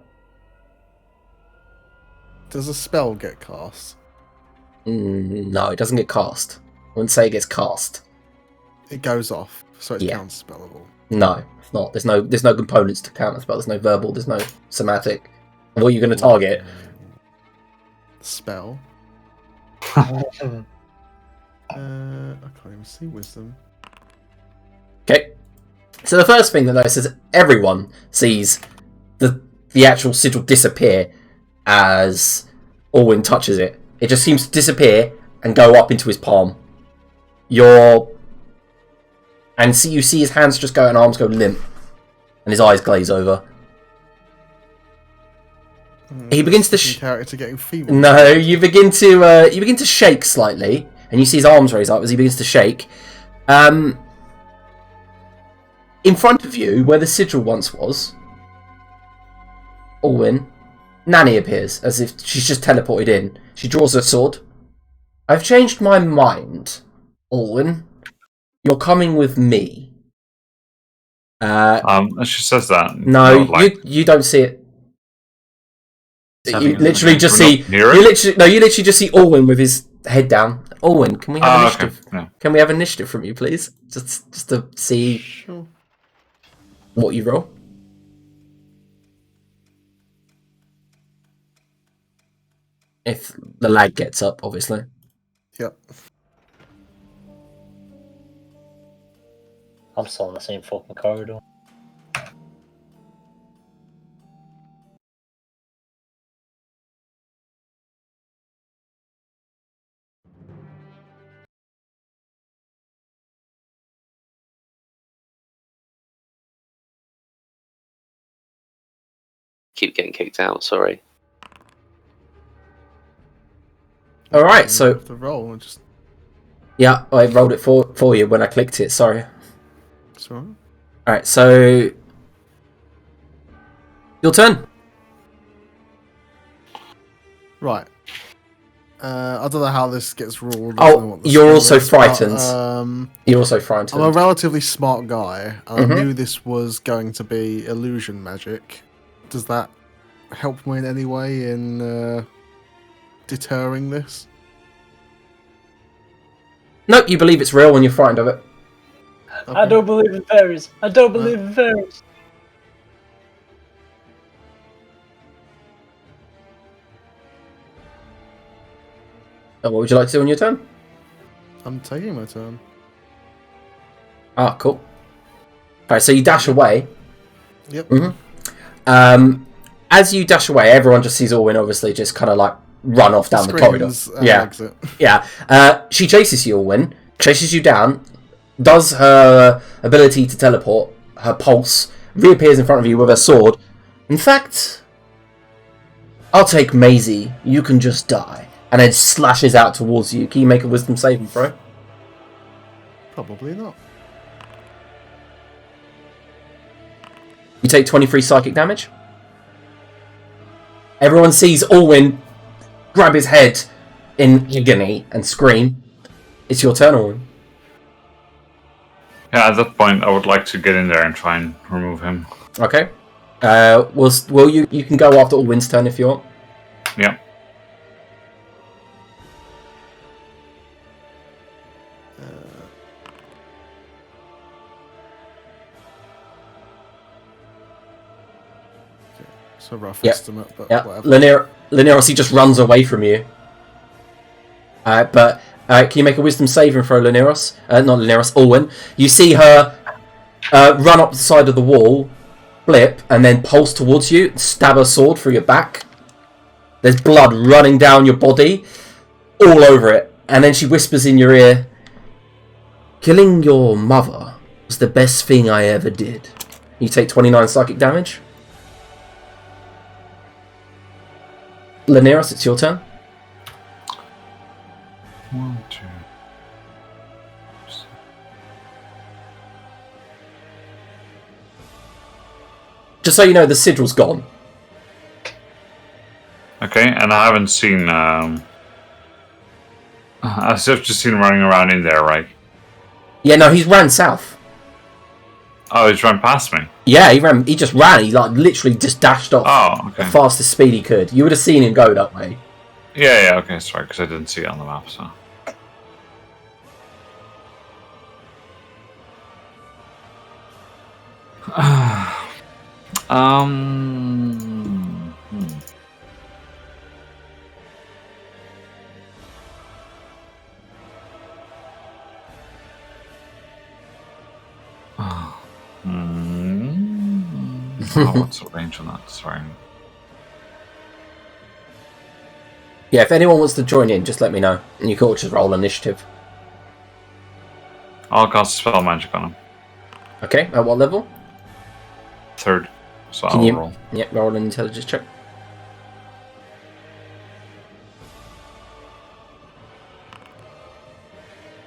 Does a spell get cast? No, it doesn't get cast. I wouldn't say it gets cast. It goes off, so it Yeah. counts spellable. No, it's not. There's no components to count as spell. There's no verbal. There's no somatic. And what are you going to target? Spell. I can't even see wisdom. Okay. So the first thing that notices, everyone sees the actual sigil disappear as Orwin touches it. It just seems to disappear and go up into his palm. You see his hands just go and arms go limp, and his eyes glaze over. He begins to character getting feeble. No, you begin to shake slightly, and you see his arms raise up as he begins to shake. In front of you, where the sigil once was, Orwin, Nanny appears as if she's just teleported in. She draws her sword. I've changed my mind, Orwin. You're coming with me. She says that. No, you don't see it. You literally just see. Near You literally just see Orwin with his head down. Orwin, can we have initiative? Okay. Yeah. Can we have initiative from you, please? Just to see Sure. what you roll. If the lag gets up, obviously. Yep. I'm still in the same fucking corridor. Keep getting kicked out, sorry. All right, so The roll and just. yeah, I rolled it for you when I clicked it. Sorry. It's all right. All right, so your turn. Right. I don't know how this gets ruled. I don't know Oh, what the you're skill also is, but, frightened. You're also frightened. I'm a relatively smart guy. And Mhm. I knew this was going to be illusion magic. Does that help me in any way in deterring this? Nope, you believe it's real when you're frightened of it. I don't believe in fairies. I don't believe in fairies. What would you like to do on your turn? I'm taking my turn. Ah, cool. Alright, so you dash away. Yep. As you dash away, everyone just sees Orwin obviously just kind of like run off down the corridor. Screams, Yeah. exit. Yeah. She chases you, Orwin, chases you down, does her ability to teleport, her pulse, reappears in front of you with her sword. In fact, I'll take Maisie, you can just die. And then slashes out towards you. Can you make a wisdom saving throw? Probably not. You take 23 psychic damage. Everyone sees Orwin grab his head in agony and scream. It's your turn, Orwin. Yeah, at that point, I would like to get in there and try and remove him. Okay. Will you can go after Orwin's turn if you want. Yeah. It's a rough Yep. estimate, but Yeah. whatever. Lanier he just runs away from you. But can you make a wisdom saving throw, Laneros? Not Laneros, Orwin. You see her run up the side of the wall, flip, and then pulse towards you, stab her sword through your back. There's blood running down your body, all over it. And then she whispers in your ear, "Killing your mother was the best thing I ever did." You take 29 psychic damage. Laneros, it's your turn. 1, 2. Just so you know, the sigil's gone. Okay, and I haven't seen. I've just seen him running around in there, right? Yeah, no, he's ran south. Oh, he's run past me. Yeah, he just ran. He like literally just dashed off Oh, okay. the fastest speed he could. You would have seen him go that way. Yeah, okay, sorry, because I didn't see it on the map, so. Hmm. What's the range on that? Sorry. Yeah, if anyone wants to join in, just let me know, and you can all just roll initiative. I'll cast spell magic on him. Okay, at what level? 3rd. So Can I'll you? roll. Yep, roll an intelligence check.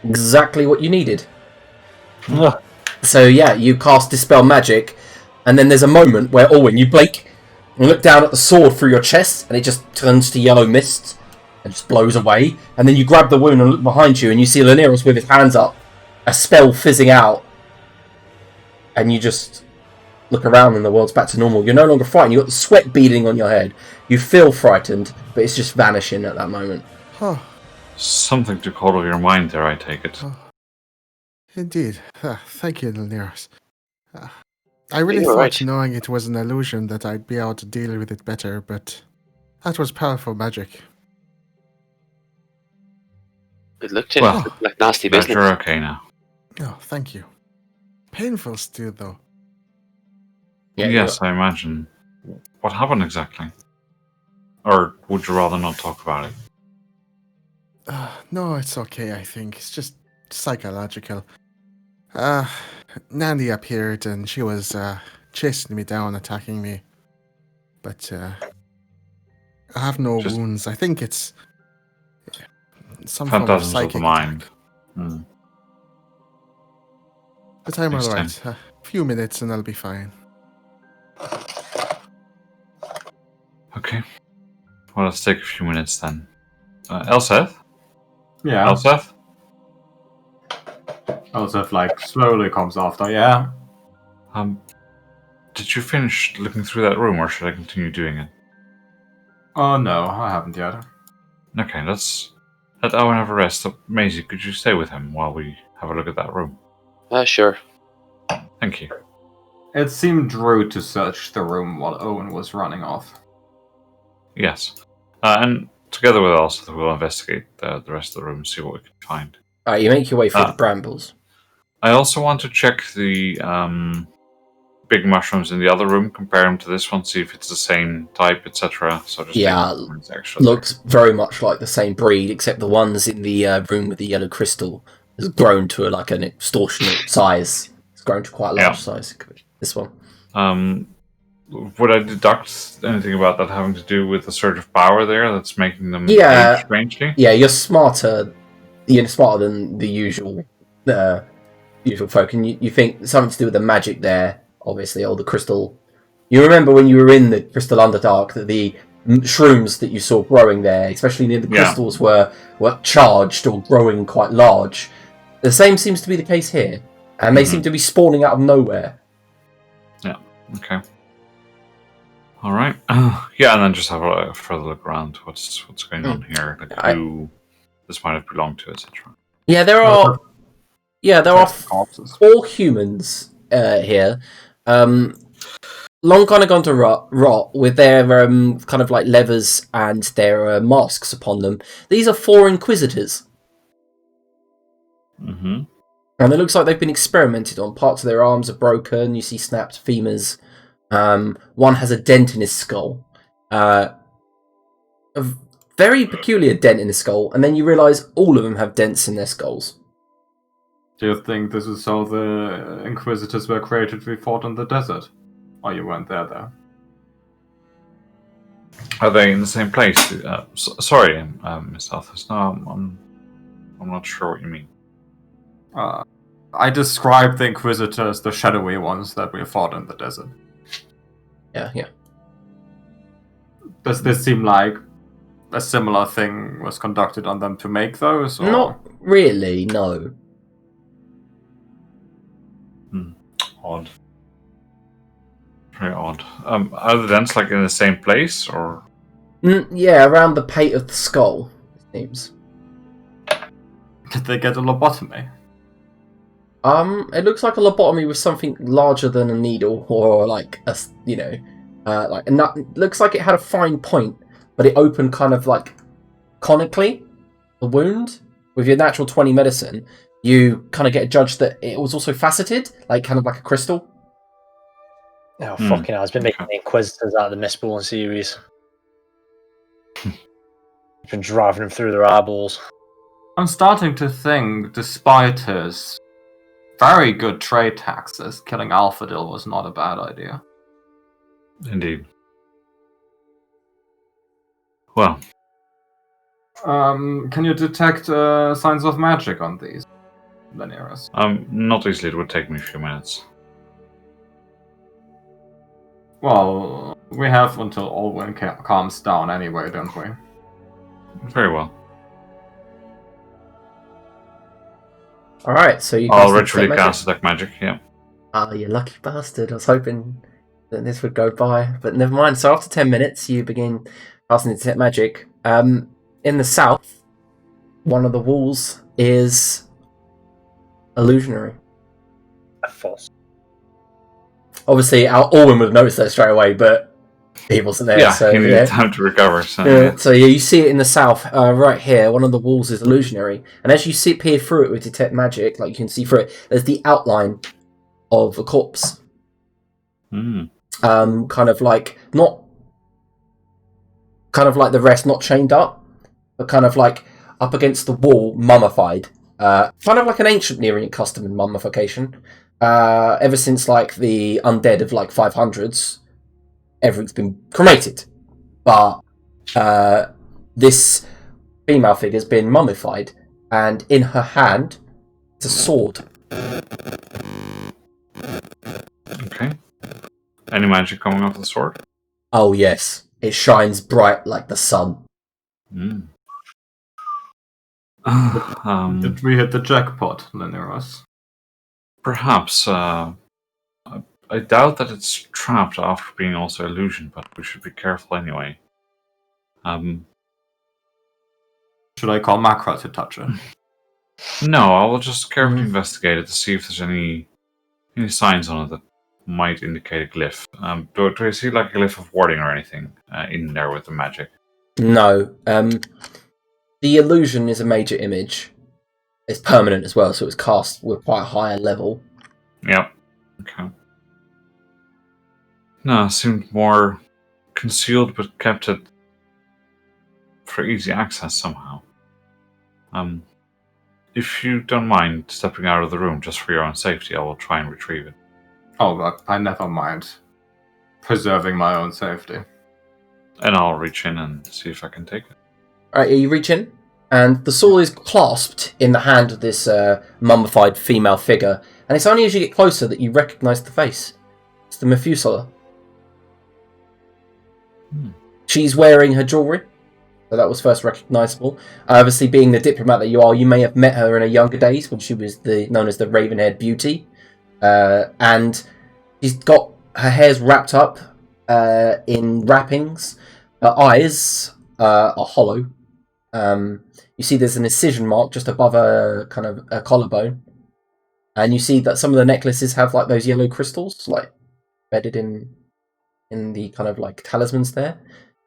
Exactly what you needed. So yeah, you cast Dispel Magic, and then there's a moment where Orwin, you blink and look down at the sword through your chest, and it just turns to yellow mist and just blows away. And then you grab the wound and look behind you, and you see Laneros with his hands up, a spell fizzing out, and you just look around and the world's back to normal. You're no longer frightened. You've got the sweat beading on your head. You feel frightened, but it's just vanishing at that moment. Something took hold of your mind there, I take it. Indeed. Thank you, Laneros. I really You're thought right. knowing it was an illusion that I'd be able to deal with it better, but that was powerful magic. It looked in Well, like nasty But business. you're okay now. Oh, thank you. Painful still, though. Yeah, Yes, I imagine. What happened exactly? Or would you rather not talk about it? No, it's okay, I think. It's just psychological. Nandy appeared and she was chasing me down, attacking me. But I have no Just- wounds. I think it's some form of Phantasms of psychic the mind. attack. But I'm Next alright. A few minutes and I'll be fine. Okay. Well, let's take a few minutes then. Elseth? Yeah. Elseth? Elsef like slowly comes after. Yeah. Did you finish looking through that room, or should I continue doing it? Oh no, I haven't yet. Okay, let's let Owen have a rest. Maisie, could you stay with him while we have a look at that room? Sure. Thank you. It seemed rude to search the room while Owen was running off. Yes. And together with us, we'll investigate the rest of the room and see what we can find. Alright, you make your way through the brambles. I also want to check the big mushrooms in the other room, compare them to this one, see if it's the same type, etc. So just looks very much like the same breed, except the ones in the room with the yellow crystal has grown to an extortionate size. It's grown to quite a large size. This one. Would I deduct anything about that having to do with the surge of power there that's making them age strangely? Yeah, you're smarter. You're smarter than the usual folk, and you think something to do with the magic there, obviously, or the crystal. You remember when you were in the Crystal Underdark that the shrooms that you saw growing there, especially near the crystals, were charged or growing quite large. The same seems to be the case here, and they seem to be spawning out of nowhere. Yeah. Okay. All right. Yeah, and then just have a further look around. What's going on here? Like who this might have belonged to, etc. Yeah, there are. Yeah, there are 4 humans here. Long kind of gone to rot with their kind of like levers and their masks upon them. These are 4 inquisitors. Mm-hmm. And it looks like they've been experimented on. Parts of their arms are broken. You see snapped femurs. One has a dent in his skull. A very peculiar dent in his skull. And then you realise all of them have dents in their skulls. Do you think this is how the Inquisitors were created we fought in the desert? Or you weren't there, though? Are they in the same place? Sorry, Miss Althus. No, I'm not sure what you mean. I described the Inquisitors, the shadowy ones that we fought in the desert. Yeah. Does this seem like a similar thing was conducted on them to make those? Or? Not really, no. Odd. Very odd. Are the dents like in the same place, or? Yeah, around the pate of the skull, it seems. Did they get a lobotomy? It looks like a lobotomy with something larger than a needle, or like a, like a nut. Looks like it had a fine point, but it opened kind of like conically. The wound with your natural 20 medicine, you kind of get a judge that it was also faceted, like kind of like a crystal. Oh fucking hell! It's been making the Inquisitors out of the Mistborn series. It's been driving them through their eyeballs. I'm starting to think, despite his very good trade taxes, killing Alphadil was not a bad idea. Indeed. Well. Can you detect signs of magic on these Veneras? Not easily. It would take me a few minutes. Well, we have until Olwen calms down anyway, don't we? Very well. Alright, so you I'll ritually cast Detect Magic, yeah. Oh, you lucky bastard. I was hoping that this would go by, but never mind. So after 10 minutes, you begin casting Detect Magic. In the south, one of the walls is illusionary. False. Obviously, Orwin would have noticed that straight away, but he wasn't there. Yeah, so, he needed time to recover. So, so you see it in the south, right here. One of the walls is illusionary, and as you peer through it with Detect Magic, like you can see through it, there's the outline of a corpse. Kind of like not, kind of like the rest, not chained up, but kind of like up against the wall, mummified. Kind of like an ancient Near Orient custom in mummification. Ever since like the undead of like 500s, everything's been cremated. But this female figure's been mummified, and in her hand, it's a sword. Okay. Any magic coming off the sword? Oh yes, it shines bright like the sun. Did we hit the jackpot, Leneros? Perhaps. I doubt that it's trapped after being also illusion, but we should be careful anyway. Should I call Makra to touch it? No, I will just carefully investigate it to see if there's any Any signs on it that might indicate a glyph? Do I see like a glyph of warding or anything in there with the magic? No. The illusion is a major image. It's permanent as well, so it's cast with quite a higher level. Yep. Okay. No, it seemed more concealed but kept it for easy access somehow. If you don't mind stepping out of the room just for your own safety, I will try and retrieve it. Oh, look, I never mind preserving my own safety. And I'll reach in and see if I can take it. Alright, you reach in, and the sword is clasped in the hand of this mummified female figure, and it's only as you get closer that you recognise the face. It's the Methuselah. She's wearing her jewellery, so that was first recognisable. Obviously, being the diplomat that you are, you may have met her in her younger days when she was known as the Raven-haired Beauty. And she's got her hair's wrapped up in wrappings. Her eyes are hollow. You see there's an incision mark just above her kind of a collarbone. And you see that some of the necklaces have like those yellow crystals like embedded in the kind of like talismans there.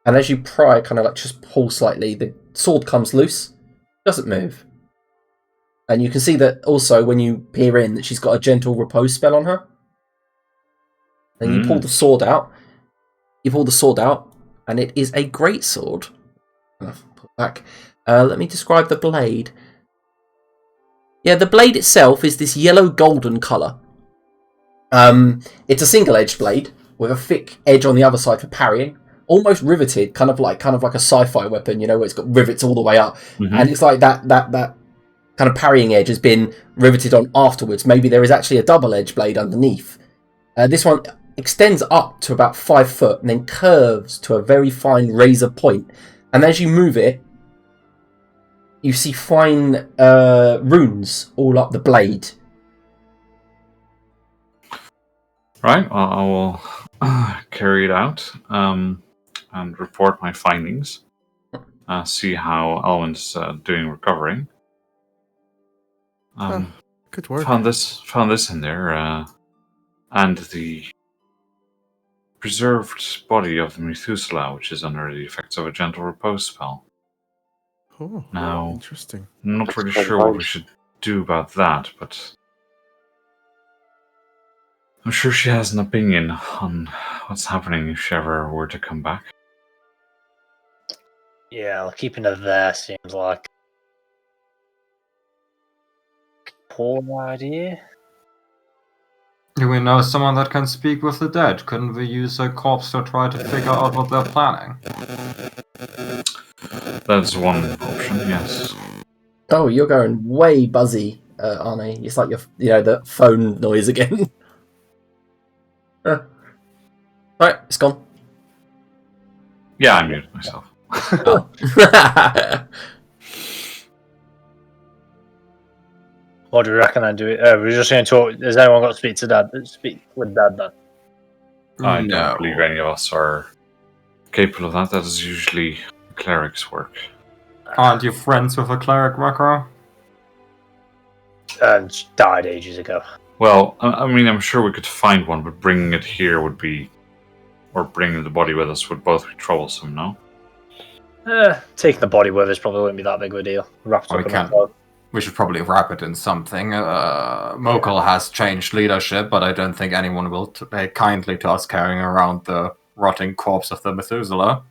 And as you pry, kind of like just pull slightly, the sword comes loose, doesn't move. And you can see that also when you peer in that she's got a gentle repose spell on her. And you pull the sword out. You pull the sword out, and it is a great sword. Put back. Let me describe the blade. Yeah, the blade itself is this yellow golden colour. It's a single-edged blade with a thick edge on the other side for parrying. Almost riveted, kind of like a sci-fi weapon, you know, where it's got rivets all the way up, and it's like that kind of parrying edge has been riveted on afterwards. Maybe there is actually a double-edged blade underneath. This one extends up to about 5 foot and then curves to a very fine razor point. And as you move it, you see fine runes all up the blade. Right, well, I will carry it out and report my findings. See how Elwyn's doing recovering. Good work. Found this in there, and the preserved body of the Methuselah, which is under the effects of a gentle repose spell. Oh, Now, interesting. I'm not really sure what we should do about that, but I'm sure she has an opinion on what's happening if she ever were to come back. Yeah, well, keeping her there seems like a poor idea. Do we know someone that can speak with the dead? Couldn't we use a corpse to try to figure out what they're planning? That's one option, yes. Oh, you're going way buzzy, Arnie. It's like the phone noise again. Right, it's gone. Yeah, I muted myself. What do you reckon I do? We're just going to talk. Has anyone got to speak to Dad? Speak with Dad then. I No. don't believe any of us are capable of that. That is usually a cleric's work. Aren't you friends with a cleric, Macro? And died ages ago. Well, I mean, I'm sure we could find one, but bringing it here would be, or bringing the body with us would both be troublesome, no? Taking the body with us probably wouldn't be that big of a deal. Wrapped Oh, up we in a can't. cloak. We should probably wrap it in something. Mokhul has changed leadership, but I don't think anyone will take kindly to us carrying around the rotting corpse of the Methuselah.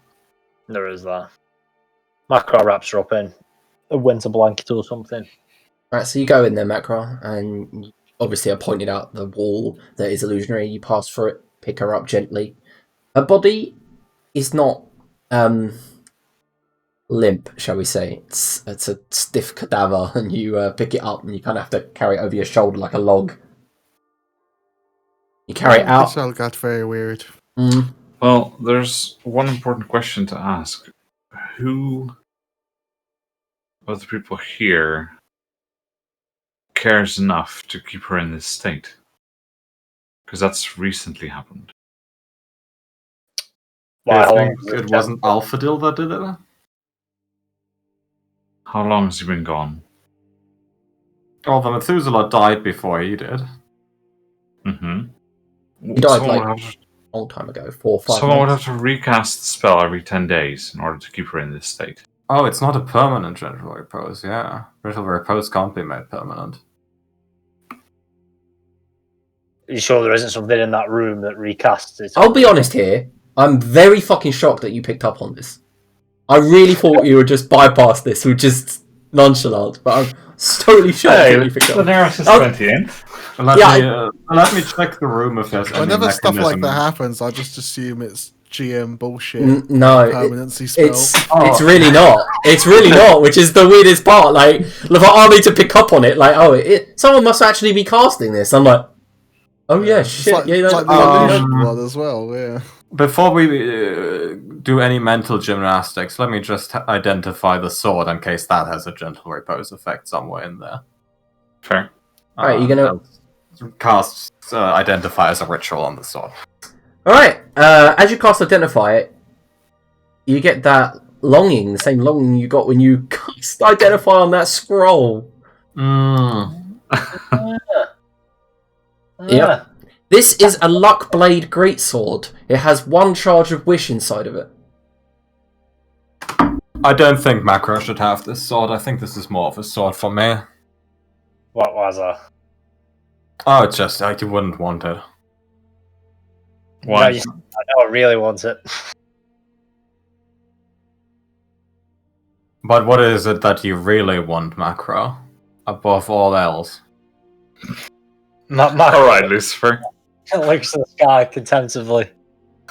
There is that. Macro wraps her up in a winter blanket or something. Right, so you go in there, Macra, and obviously I pointed out the wall that is illusionary. You pass through it, pick her up gently. Her body is not limp, shall we say. It's a stiff cadaver, and you pick it up and you kind of have to carry it over your shoulder like a log. You carry it out. This all got very weird. Well, there's one important question to ask. Who of the people here cares enough to keep her in this state? Because that's recently happened. Why, I how long think was it wasn't Alphadil that did it. How long has he been gone? Oh, the Methuselah died before he did. Mm-hmm. He died like a long time ago, 4 or 5 Someone would months. have to recast the spell every 10 days in order to keep her in this state. Oh, it's not a permanent gentle repose, yeah. Gentle repose can't be made permanent. Are you sure there isn't something in that room that recasts it? I'll be honest here. I'm very fucking shocked that you picked up on this. I really thought you would just bypass this with just nonchalant, but I'm totally shocked that you picked The up. nearest is 20 in. Let me check the room if there's any Whenever stuff like mechanism. that happens, I just assume it's GM bullshit. No, Permanency spell. it's really not. It's really not, which is the weirdest part. Like, look, I need to pick up on it. Like, someone must actually be casting this. I'm like, oh yeah, shit. It's like, yeah, it's like the illusion one as well, yeah. Before we do any mental gymnastics, let me just identify the sword in case that has a gentle repose effect somewhere in there. Fair. Alright, you're gonna cast identify as a ritual on the sword. Alright, as you cast Identify it, you get that longing, the same longing you got when you cast Identify on that scroll. Yep. This is a Luck Blade Greatsword. It has 1 charge of Wish inside of it. I don't think Macro should have this sword. I think this is more of a sword for me. What was that? Oh, it's just like you wouldn't want it. Why? No, I know I really want it. But what is it that you really want, Macro? Above all else? Alright, Lucifer. Looks to the sky contemplatively.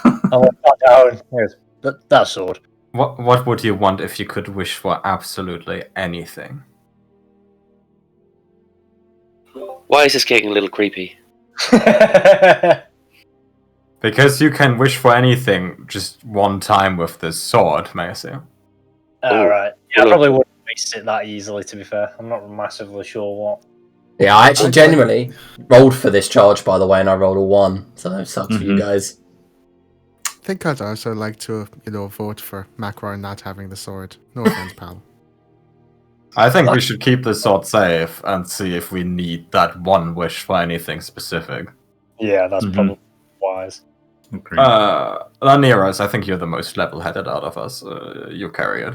I went back down. Here's that sword. What would you want if you could wish for absolutely anything? Why is this getting a little creepy? Because you can wish for anything just one time with this sword, Macy. Alright. Yeah, I probably wouldn't waste it that easily, to be fair. I'm not massively sure what. Yeah, I actually genuinely rolled for this charge, by the way, and I rolled a 1, so it sucks for you guys. I think I'd also like to, vote for Macro not having the sword. No offense, pal. I think we should keep the sword safe and see if we need that one wish for anything specific. Yeah, that's probably wise. Okay. Laniras, I think you're the most level-headed out of us. You carry it.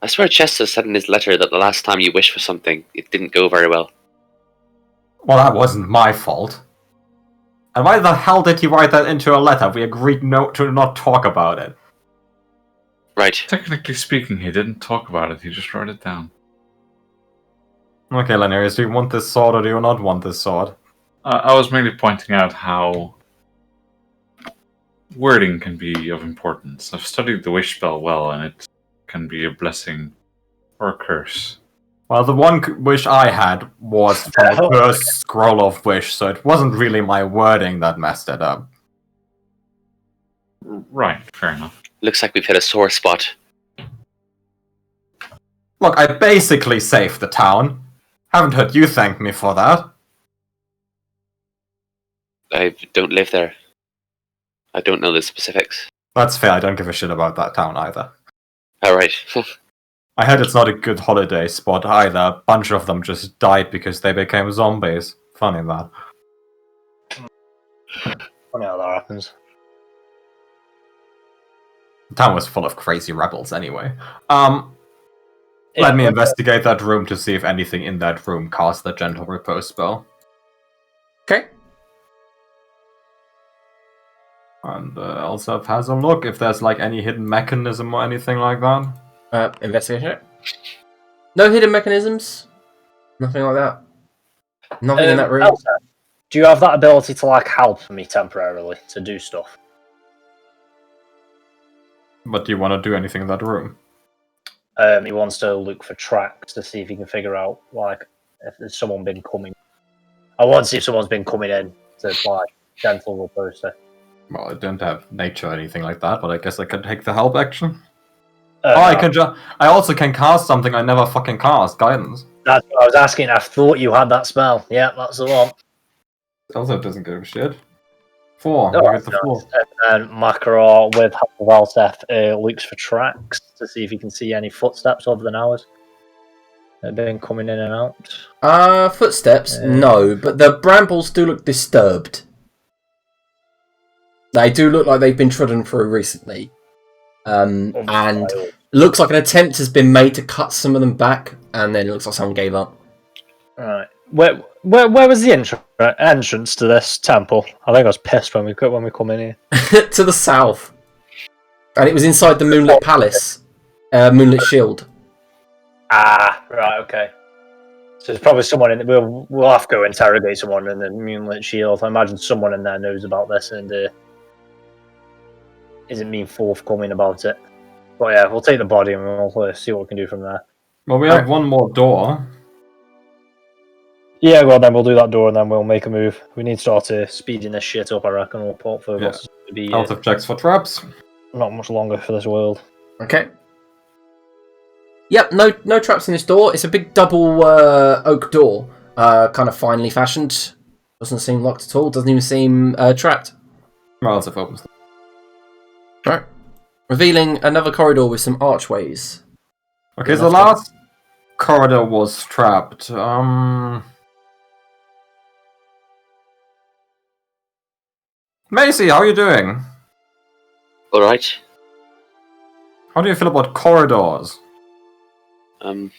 I swear Chester said in his letter that the last time you wished for something, it didn't go very well. Well, that wasn't my fault. And why the hell did you write that into a letter? We agreed to not talk about it. Right. Technically speaking, he didn't talk about it, he just wrote it down. Okay, Laniras, do you want this sword or do you not want this sword? I was mainly pointing out how wording can be of importance. I've studied the wish spell well, and it can be a blessing or a curse. Well, the one wish I had was from the first scroll of wish, so it wasn't really my wording that messed it up. Right, fair enough. Looks like we've hit a sore spot. Look, I basically saved the town. Haven't heard you thank me for that. I don't live there. I don't know the specifics. That's fair, I don't give a shit about that town either. Alright. I heard it's not a good holiday spot either. A bunch of them just died because they became zombies. Funny that. Funny how that happens. The town was full of crazy rebels anyway. Let me investigate that room to see if anything in that room casts the Gentle Repose spell. Okay. And Elsef has a look if there's like any hidden mechanism or anything like that. Investigation it. No hidden mechanisms. Nothing like that. Nothing in that room. Elsa, do you have that ability to help me temporarily to do stuff? But do you want to do anything in that room? He wants to look for tracks to see if he can figure out if there's someone been coming. I want to see if someone's been coming in to gentle repose. Well, I don't have nature or anything like that, but I guess I can take the help action. No. I also can cast something I never fucking cast, guidance. That's what I was asking. I thought you had that spell. Yeah, that's the one. Also doesn't give a shit. 4. Oh, You get the 4. And Makarov with help of Elsef looks for tracks to see if he can see any footsteps over the hours. They've been coming in and out. Footsteps? No, but the brambles do look disturbed. They do look like they've been trodden through recently. And looks like an attempt has been made to cut some of them back, and then it looks like someone gave up. Right. Where was the entrance to this temple? I think I was pissed when we come in here. To the south. And it was inside the Moonlit Palace. Moonlit Shield. Ah, right, okay. So there's probably someone in. We'll have to go interrogate someone in the Moonlit Shield. I imagine someone in there knows about this and isn't being forthcoming about it. But yeah, we'll take the body and we'll see what we can do from there. Well, we have one more door. Yeah, well then we'll do that door and then we'll make a move. We need to start speeding this shit up, I reckon. We'll port for us to be Out of checks for traps. not much longer for this world. Okay. Yep, no traps in this door. It's a big double oak door. Kind of finely fashioned. Doesn't seem locked at all. Doesn't even seem trapped. Well, if opens. Right. Revealing another corridor with some archways. Okay, so the last corridor was trapped. Macy, how are you doing? Alright. How do you feel about corridors? I'm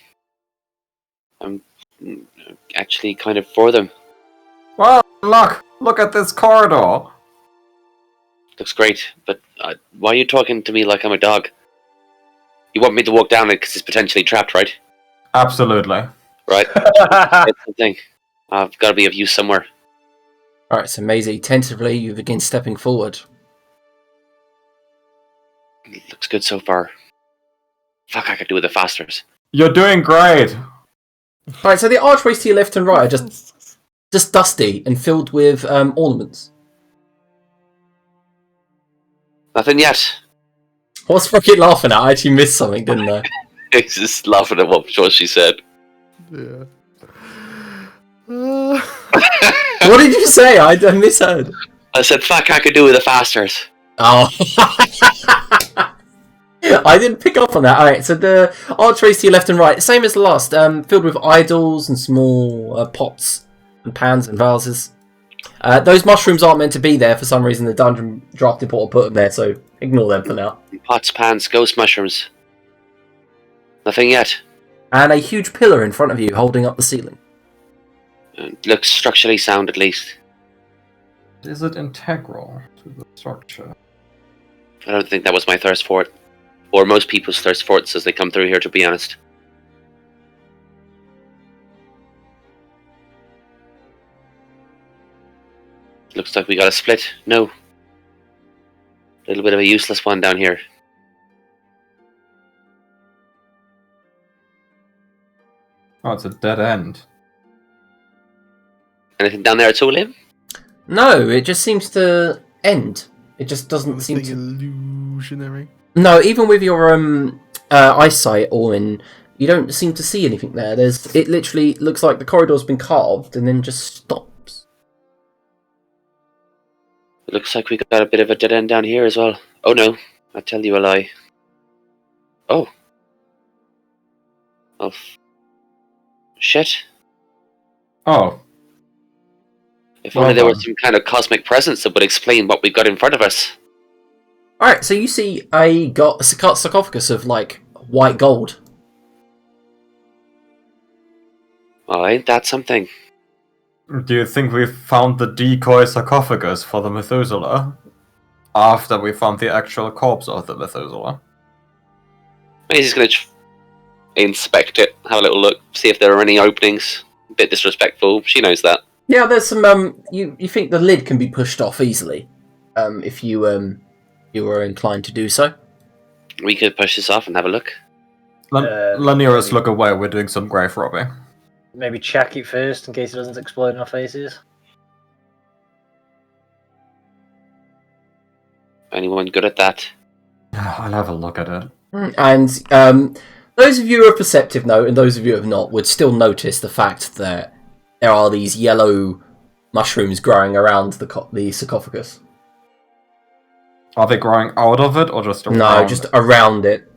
actually kind of for them. Well, look at this corridor. Looks great, but why are you talking to me like I'm a dog? You want me to walk down it because it's potentially trapped, right? Absolutely. Right. It's something. I've got to be of use somewhere. Alright, so Maisie, tentatively you begin stepping forward. Looks good so far. Fuck, I could do with the fasters. You're doing great. Alright, so the archways to your left and right are just dusty and filled with ornaments. Nothing yet. I was fucking laughing at. I actually missed something, didn't I? He's just laughing at what she said. Yeah. What did you say? I misheard. I said, fuck, I could do with the fasters. Oh. I didn't pick up on that. Alright, so the archways to your left and right, same as the last, filled with idols and small pots and pans and vases. Those mushrooms aren't meant to be there for some reason. The dungeon draft importer put them there, so ignore them for now. Pots, pans, ghost mushrooms. Nothing yet. And a huge pillar in front of you holding up the ceiling. Looks structurally sound, at least. Is it integral to the structure? I don't think that was my thirst for it. Or most people's thirst for it as they come through here, to be honest. Looks like we got a split. No. A little bit of a useless one down here. Oh, it's a dead end. Anything down there at all, Liam? No, it just seems to end. It just doesn't seem to... illusionary. No, even with your eyesight all in, you don't seem to see anything there. It literally looks like the corridor's been carved and then just stops. It looks like we got a bit of a dead end down here as well. Oh no, I tell you a lie. Oh. Oh. Shit. Oh. If only there was some kind of cosmic presence that would explain what we've got in front of us. Alright, so you see a sarcophagus of, like, white gold. Oh, ain't that something? Do you think we found the decoy sarcophagus for the Methuselah? After we found the actual corpse of the Methuselah? Maybe he's going to inspect it, have a little look, see if there are any openings. A bit disrespectful, she knows that. Yeah, there's some, you think the lid can be pushed off easily, if you were inclined to do so. We could push this off and have a look. Lanira's look away, we're doing some grave robbing. Maybe check it first in case it doesn't explode in our faces. Anyone good at that? I'll have a look at it. And those of you who are perceptive know, and those of you who have not, would still notice the fact that there are these yellow mushrooms growing around the sarcophagus. Are they growing out of it or just around? No, just around it.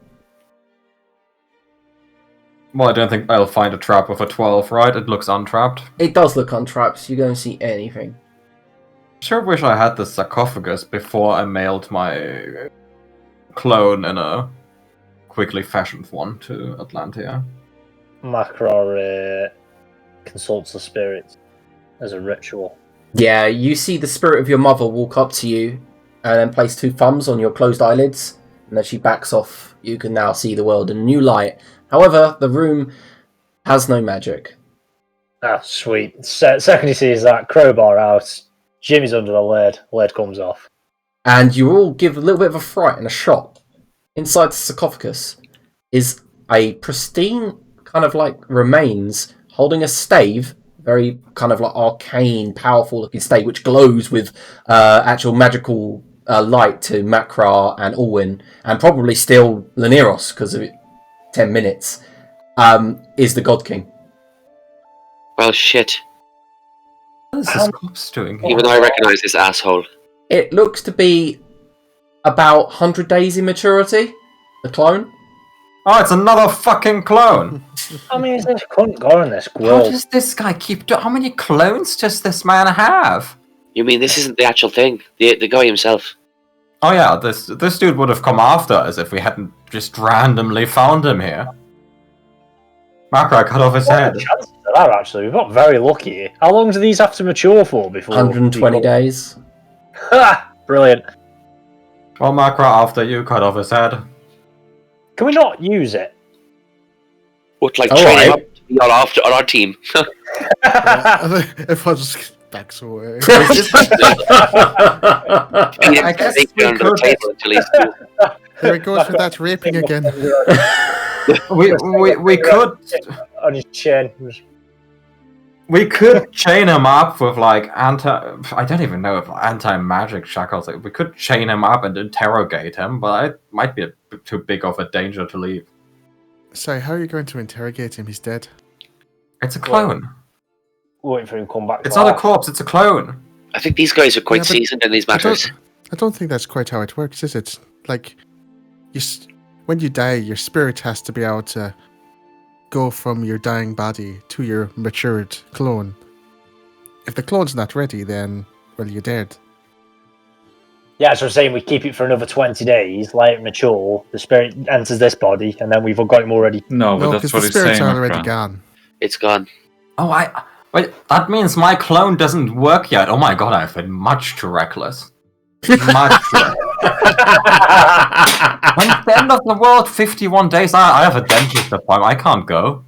Well, I don't think I'll find a trap with a 12, right? It looks untrapped. It does look untrapped. You don't see anything. Sure wish I had the sarcophagus before I mailed my clone in a quickly fashioned one to Atlantia. Macro consults the spirits as a ritual. Yeah, you see the spirit of your mother walk up to you and then place 2 thumbs on your closed eyelids, and as she backs off, you can now see the world in a new light. However, the room has no magic. Ah, sweet. Second he sees that, crowbar out, Jimmy's under the lid comes off. And you all give a little bit of a fright and a shock. Inside the sarcophagus is a pristine kind of like remains holding a stave, very kind of like arcane, powerful looking stave, which glows with actual magical light to Makra and Alwyn, and probably still Laneros because of 10 minutes, is the God King. Well, shit. What is this corpse doing here? Even though I recognise this asshole. It looks to be about 100 days in maturity, the clone. Oh, it's another fucking clone! I mean, is this cunt going this How world? does this guy keep doing? How many clones does this man have? You mean this isn't the actual thing? The guy himself? Oh yeah, this dude would have come after us if we hadn't just randomly found him here. Makra cut off his What are head. the chances of that, actually? We've got very lucky. How long do these have to mature for before? 120 days. Ha! Brilliant. Well, Makra, after you cut off his head. Can we not use it? What, like All train him right. up to be on our team? If I just backs away. I guess we could. There he goes with that raping again. We could On his chin. we could chain him up with like I don't even know if anti-magic shackles. We could chain him up and interrogate him, but it might be a bit too big of a danger to leave. Sorry, how are you going to interrogate him? He's dead. It's a clone. Waiting for him to come back. It's not a corpse. It's a clone. I think these guys are quite Yeah, but seasoned in these matters. I don't think that's quite how it works, is it? Like, when you die, your spirit has to be able to go from your dying body to your matured clone. If the clone's not ready, then, well, you're dead. Yeah, so we're saying we keep it for another 20 days, let it mature, the spirit enters this body, and then we've got him already. No, but No, that's because what the he's spirit's saying. already Makra. gone. It's gone. Oh, wait. That means my clone doesn't work yet. Oh my god, I've been much too reckless. Much too reckless. When it's the end of the world, 51 days. I have a dentist appointment. I can't go.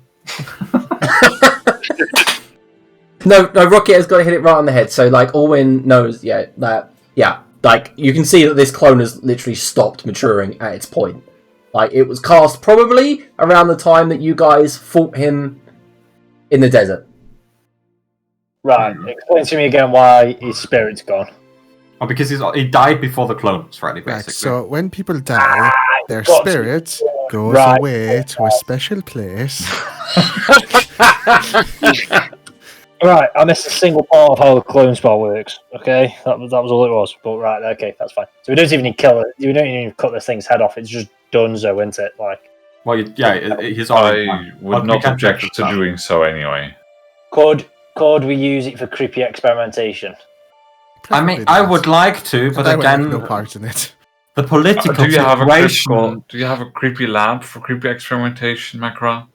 No, Rocket has got to hit it right on the head. So, like, Alwyn knows, like, you can see that this clone has literally stopped maturing at its point. Like, it was cast probably around the time that you guys fought him in the desert. Right, explain to me again why his spirit's gone. Oh, because he died before the clone was ready, Right, basically. so when people die, their got to- spirit goes Right. away to a special place. Right, I missed a single part of how the clone spell works. Okay, that was all it was. But right, okay, that's fine. So we don't even need to kill it. We don't even need to cut this thing's head off. It's just donezo, isn't it? Like, Well, he's already. I would not object to doing so anyway. could we use it for creepy experimentation? I mean, Probably I not. would like to, but And I would have again, no part in it. the political Do you have a situation. do you have a creepy lab for creepy experimentation, Makra?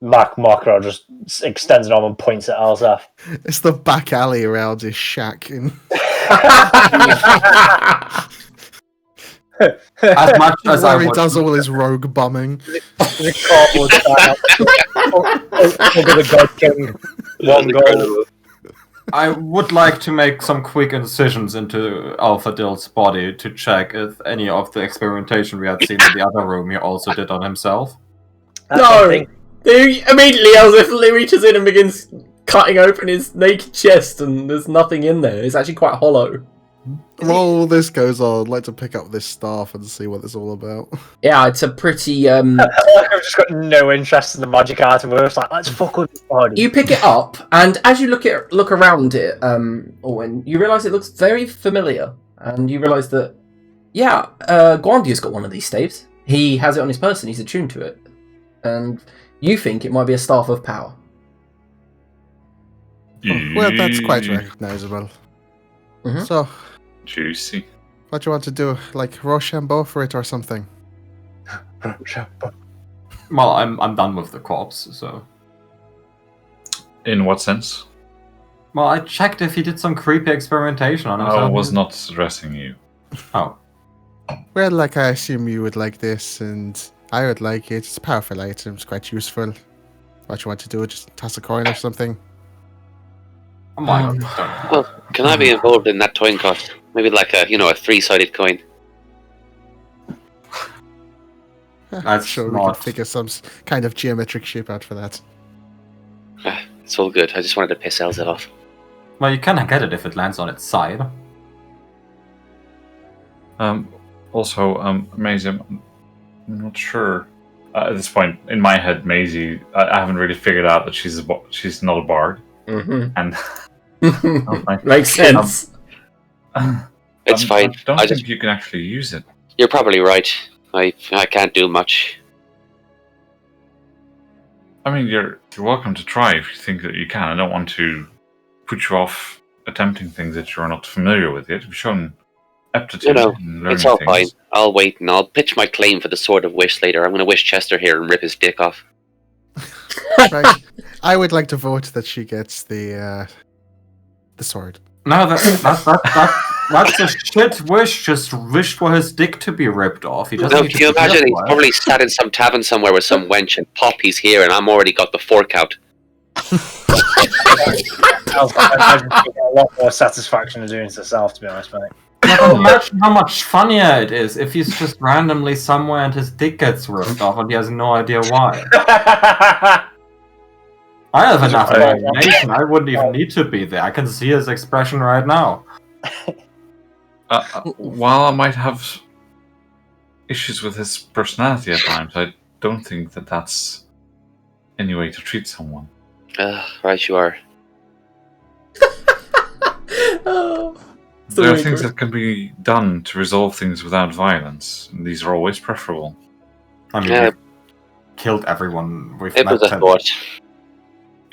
Makro just extends an arm and points at Alzaf. It's the back alley around his shack. As much as I where he would, does all his rogue bombing. The cardboard style. The God King. One goal. I would like to make some quick incisions into Alpha Dill's body to check if any of the experimentation we had seen in the other room he also did on himself. No! Immediately, Elzif reaches in and begins cutting open his naked chest, and there's nothing in there. It's actually quite hollow. While all this goes on, I'd like to pick up this staff and see what it's all about. Yeah, it's a pretty. I've just got no interest in the magic item. We're just like, let's fuck with this body. You pick it up, and as you look around it, Owen, you realise it looks very familiar, and you realise that, Gwandia's got one of these staves. He has it on his person. He's attuned to it, and You think it might be a staff of power. Oh, well, that's quite recognizable. Mhm. So, Juicy. what do you want to do? Like Rochambeau for it or something? Well, I'm done with the corpse, so. In what sense? Well, I checked if he did some creepy experimentation on I himself. was not addressing you. Oh. Well, like I assume you would like this, and I would like it. It's a powerful item. It's quite useful. What you want to do? Just toss a coin or something. Oh my Um, god. Well, can I be involved in that coin cost? Maybe like a 3-sided coin. That's sure, we not- could figure some kind of geometric shape out for that. It's all good. I just wanted to piss Elsa off. Well, you can get it if it lands on its side. Also, Maisie, I'm not sure. At this point, in my head, Maisie, I haven't really figured out that she's not a bard. Mm-hmm. And Makes sense. It's fine. I don't I think just- you can actually use it. You're probably right. I can't do much. I mean, you're welcome to try if you think that you can. I don't want to put you off attempting things that you're not familiar with yet. You've shown aptitude No, in learning It's all things. fine. I'll wait and I'll pitch my claim for the Sword of Wish later. I'm going to wish Chester here and rip his dick off. Right. I would like to vote that she gets the sword. No, that's a shit wish. Just wished for his dick to be ripped off. He doesn't No, need can to you be imagine? ripped He's off. probably sat in some tavern somewhere with some wench and pop, he's here and I'm already got the fork out. I imagine she get a lot more satisfaction in doing it herself, to be honest, mate. Now, imagine how much funnier it is if he's just randomly somewhere and his dick gets ripped off and he has no idea why. I have enough imagination. I wouldn't even need to be there. I can see his expression right now. While I might have issues with his personality at times, I don't think that that's any way to treat someone. Right, you are. Oh, There are things that can be done to resolve things without violence, and these are always preferable. I mean, Yeah. we've killed everyone we've It met. was a thought.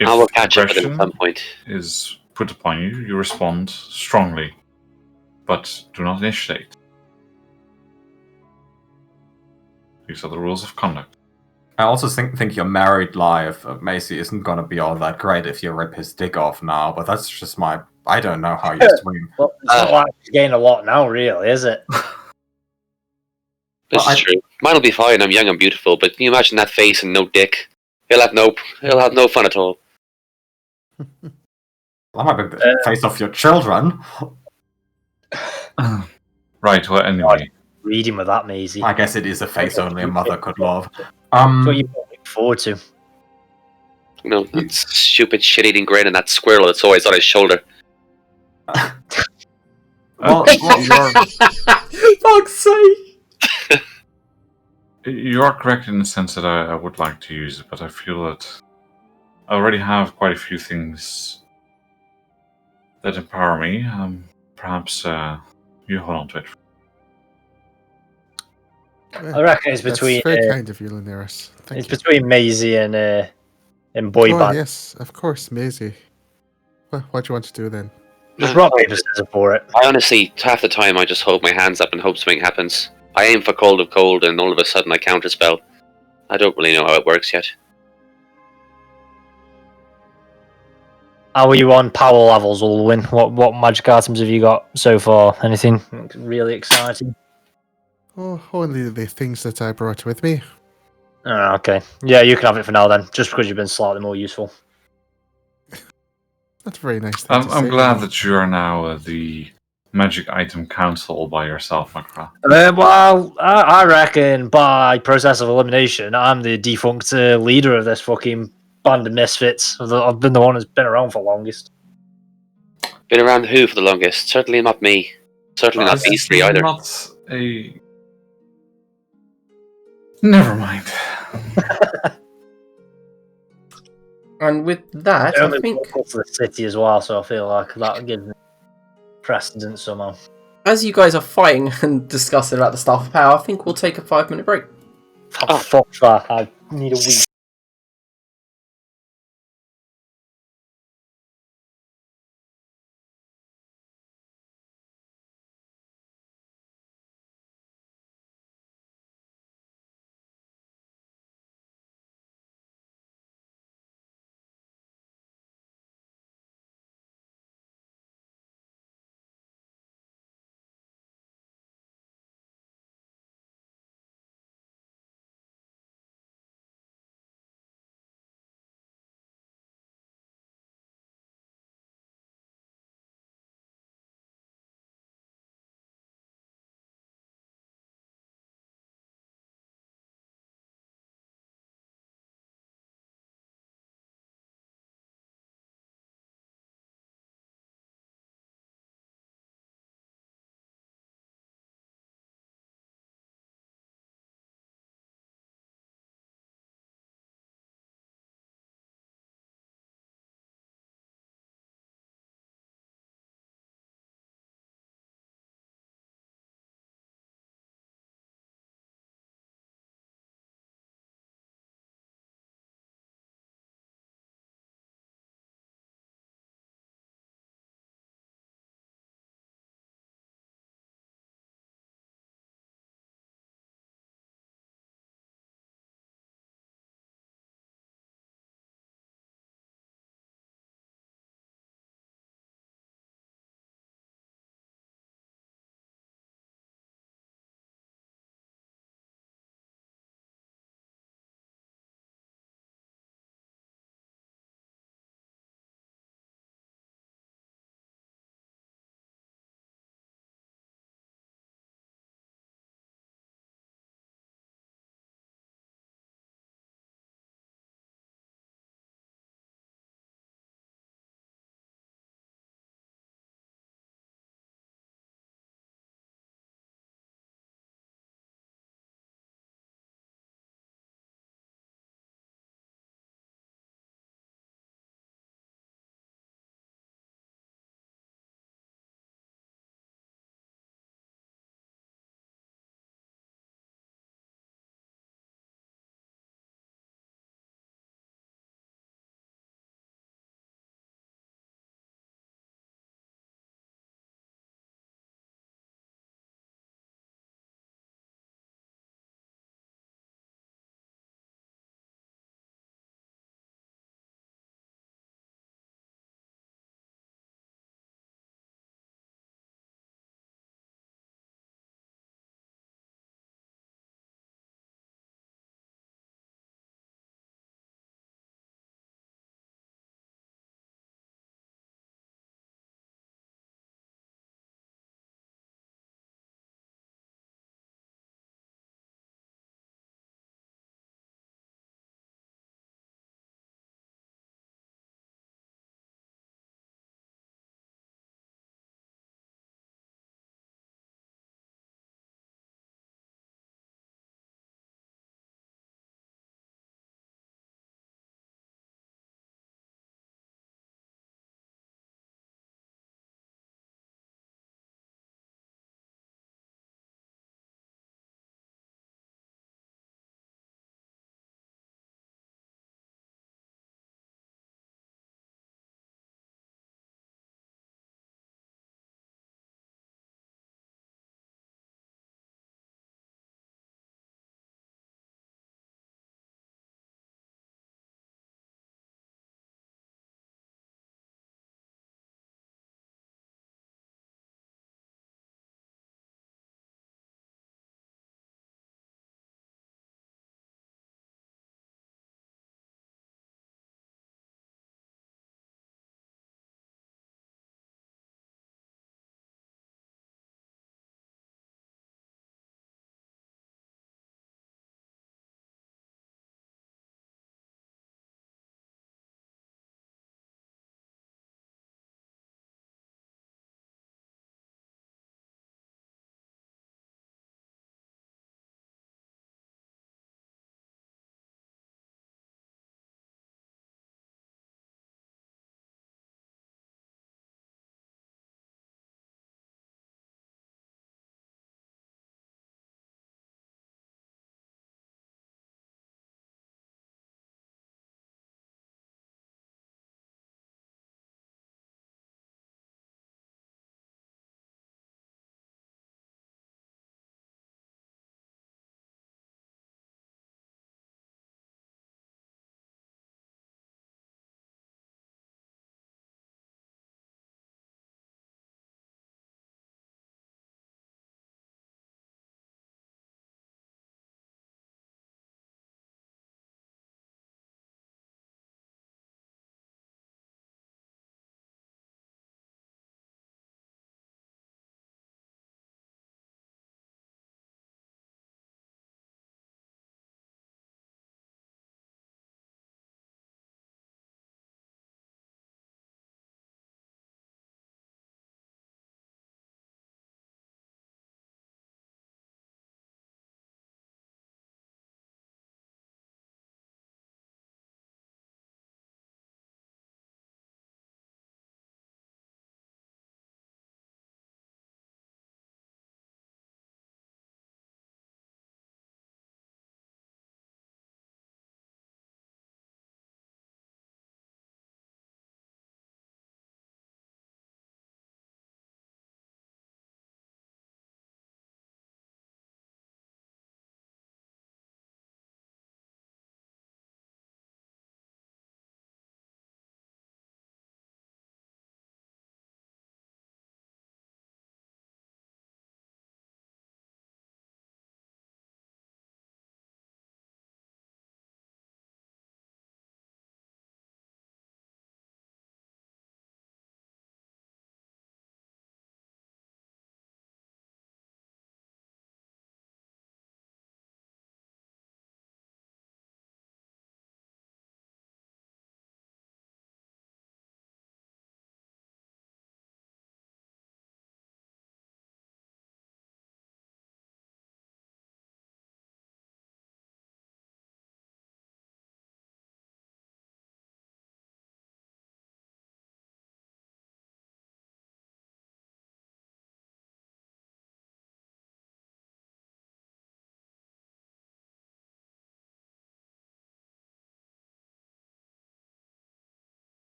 If I will catch up with him aggression at some point. is put upon you, you respond strongly, but do not initiate. These are the rules of conduct. I also think your married life, Macy, isn't gonna be all that great if you rip his dick off now. But that's just my. I don't know how you swing. Well, it's not like she's getting a lot now, really, is it? This Well, is true. Mine'll be fine. I'm young and beautiful, but can you imagine that face and no dick? He'll have no fun at all. That might be the face of your children. Right, well, anyway. Reading with that, Maisie. I guess it is a face only a mother could love. That's what you look forward to. You know, that stupid shit-eating grin and that squirrel that's always on his shoulder. well, fuck's sake! You are correct in the sense that I would like to use it, but I feel that I already have quite a few things that empower me. Perhaps you hold on to it. I reckon it's between That's very kind of you, Linares. Thank it's you. between Maisie and Boy Oh, Band. yes, of course, Maisie. Well, what do you want to do then? Just rock paper scissors for it. I honestly, half the time, I just hold my hands up and hope something happens. I aim for cold of cold, and all of a sudden I counterspell. I don't really know how it works yet. How are you on power levels, Ulwin? What magic items have you got so far? Anything really exciting? Oh, only the things that I brought with me. Oh, okay. Yeah, you can have it for now then, just because you've been slightly more useful. That's a very nice thing to I'm say. glad that you are now the Magic Item Council all by yourself, Macra. Well, I reckon by process of elimination, I'm the defunct leader of this fucking band of misfits. I've been the one who's been around for longest. Been around who for the longest? Certainly not me. Certainly not This these is three either. Not a. Never mind. And with that, I think, local to the city as well, so I feel like that gives me precedence somehow. as you guys are fighting and discussing about the Staff of Power, I think we'll take a 5-minute break. Oh, fuck that. I need a week.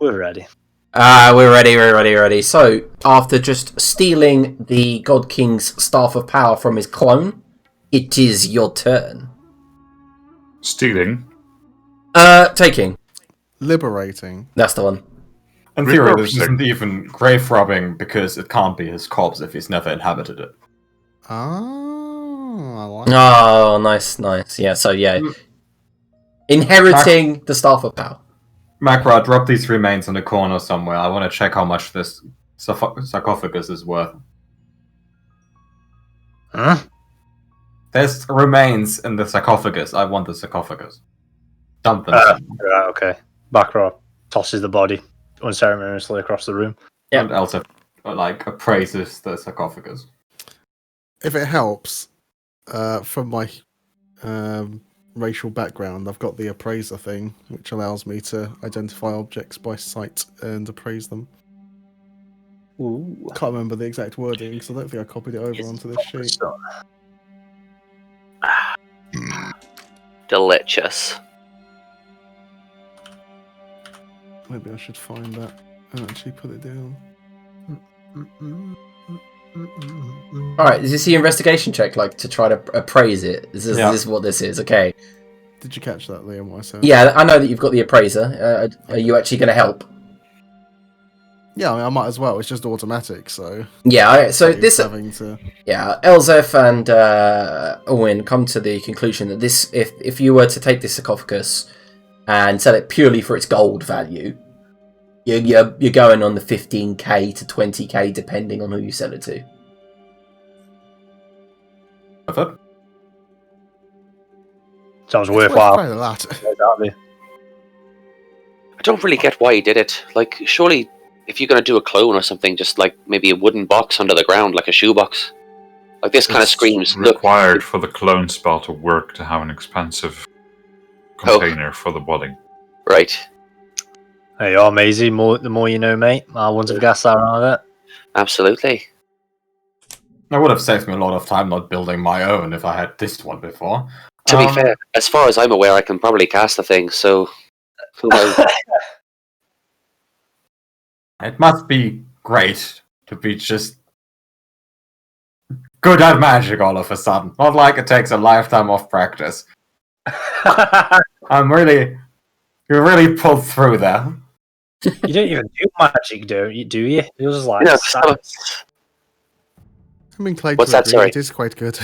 We're ready. We're ready. So, after just stealing the God King's Staff of Power from his clone, it is your turn. Stealing? Taking. Liberating. That's the one. In theory, this Repurposing. isn't even grave robbing because it can't be his corpse if he's never inhabited it. Oh, I like Oh, nice. Yeah, so yeah. Inheriting the Staff of Power. Macra, drop these remains in the corner somewhere. I want to check how much this sarcophagus is worth. Huh? There's remains in the sarcophagus. I want the sarcophagus. Dump them. Right, okay. Bakra tosses the body unceremoniously across the room. And Elsa, appraises the sarcophagus. If it helps, from my racial background, I've got the appraiser thing, which allows me to identify objects by sight and appraise them. Ooh. Can't remember the exact wording, so I don't think I copied it over onto this sheet. Delicious. Maybe I should find that and actually put it down. Alright, is this the investigation check, to try to appraise it? Is this what this is? Okay. Did you catch that, Liam, what I said? Yeah, I know that you've got the appraiser. Are you actually going to help? Yeah, I might as well. It's just automatic, so... Yeah, alright, so this... Having to... Yeah, Elzef and Owen come to the conclusion that this, if you were to take this sarcophagus and sell it purely for its gold value, you're going on the 15k to 20k depending on who you sell it to. Perfect. Sounds It's worth worthwhile. quite a lot. I don't really get why he did it. Surely, if you're going to do a clone or something, just maybe a wooden box under the ground, like a shoebox. This kind of It's screams. Look, required for the clone spell to work to have an expensive container for the body. right. Hey, you're amazing. The more you know, mate. I wouldn't have guessed that out of it. Absolutely. That would have saved me a lot of time not building my own if I had this one before. To be fair, as far as I'm aware, I can probably cast the thing, so... who knows? It must be great to be just good at magic all of a sudden. Not like it takes a lifetime of practice. You really pulled through there. You don't even do magic, do you? It was like... I'm inclined What's to that, agree, sorry? it is quite good.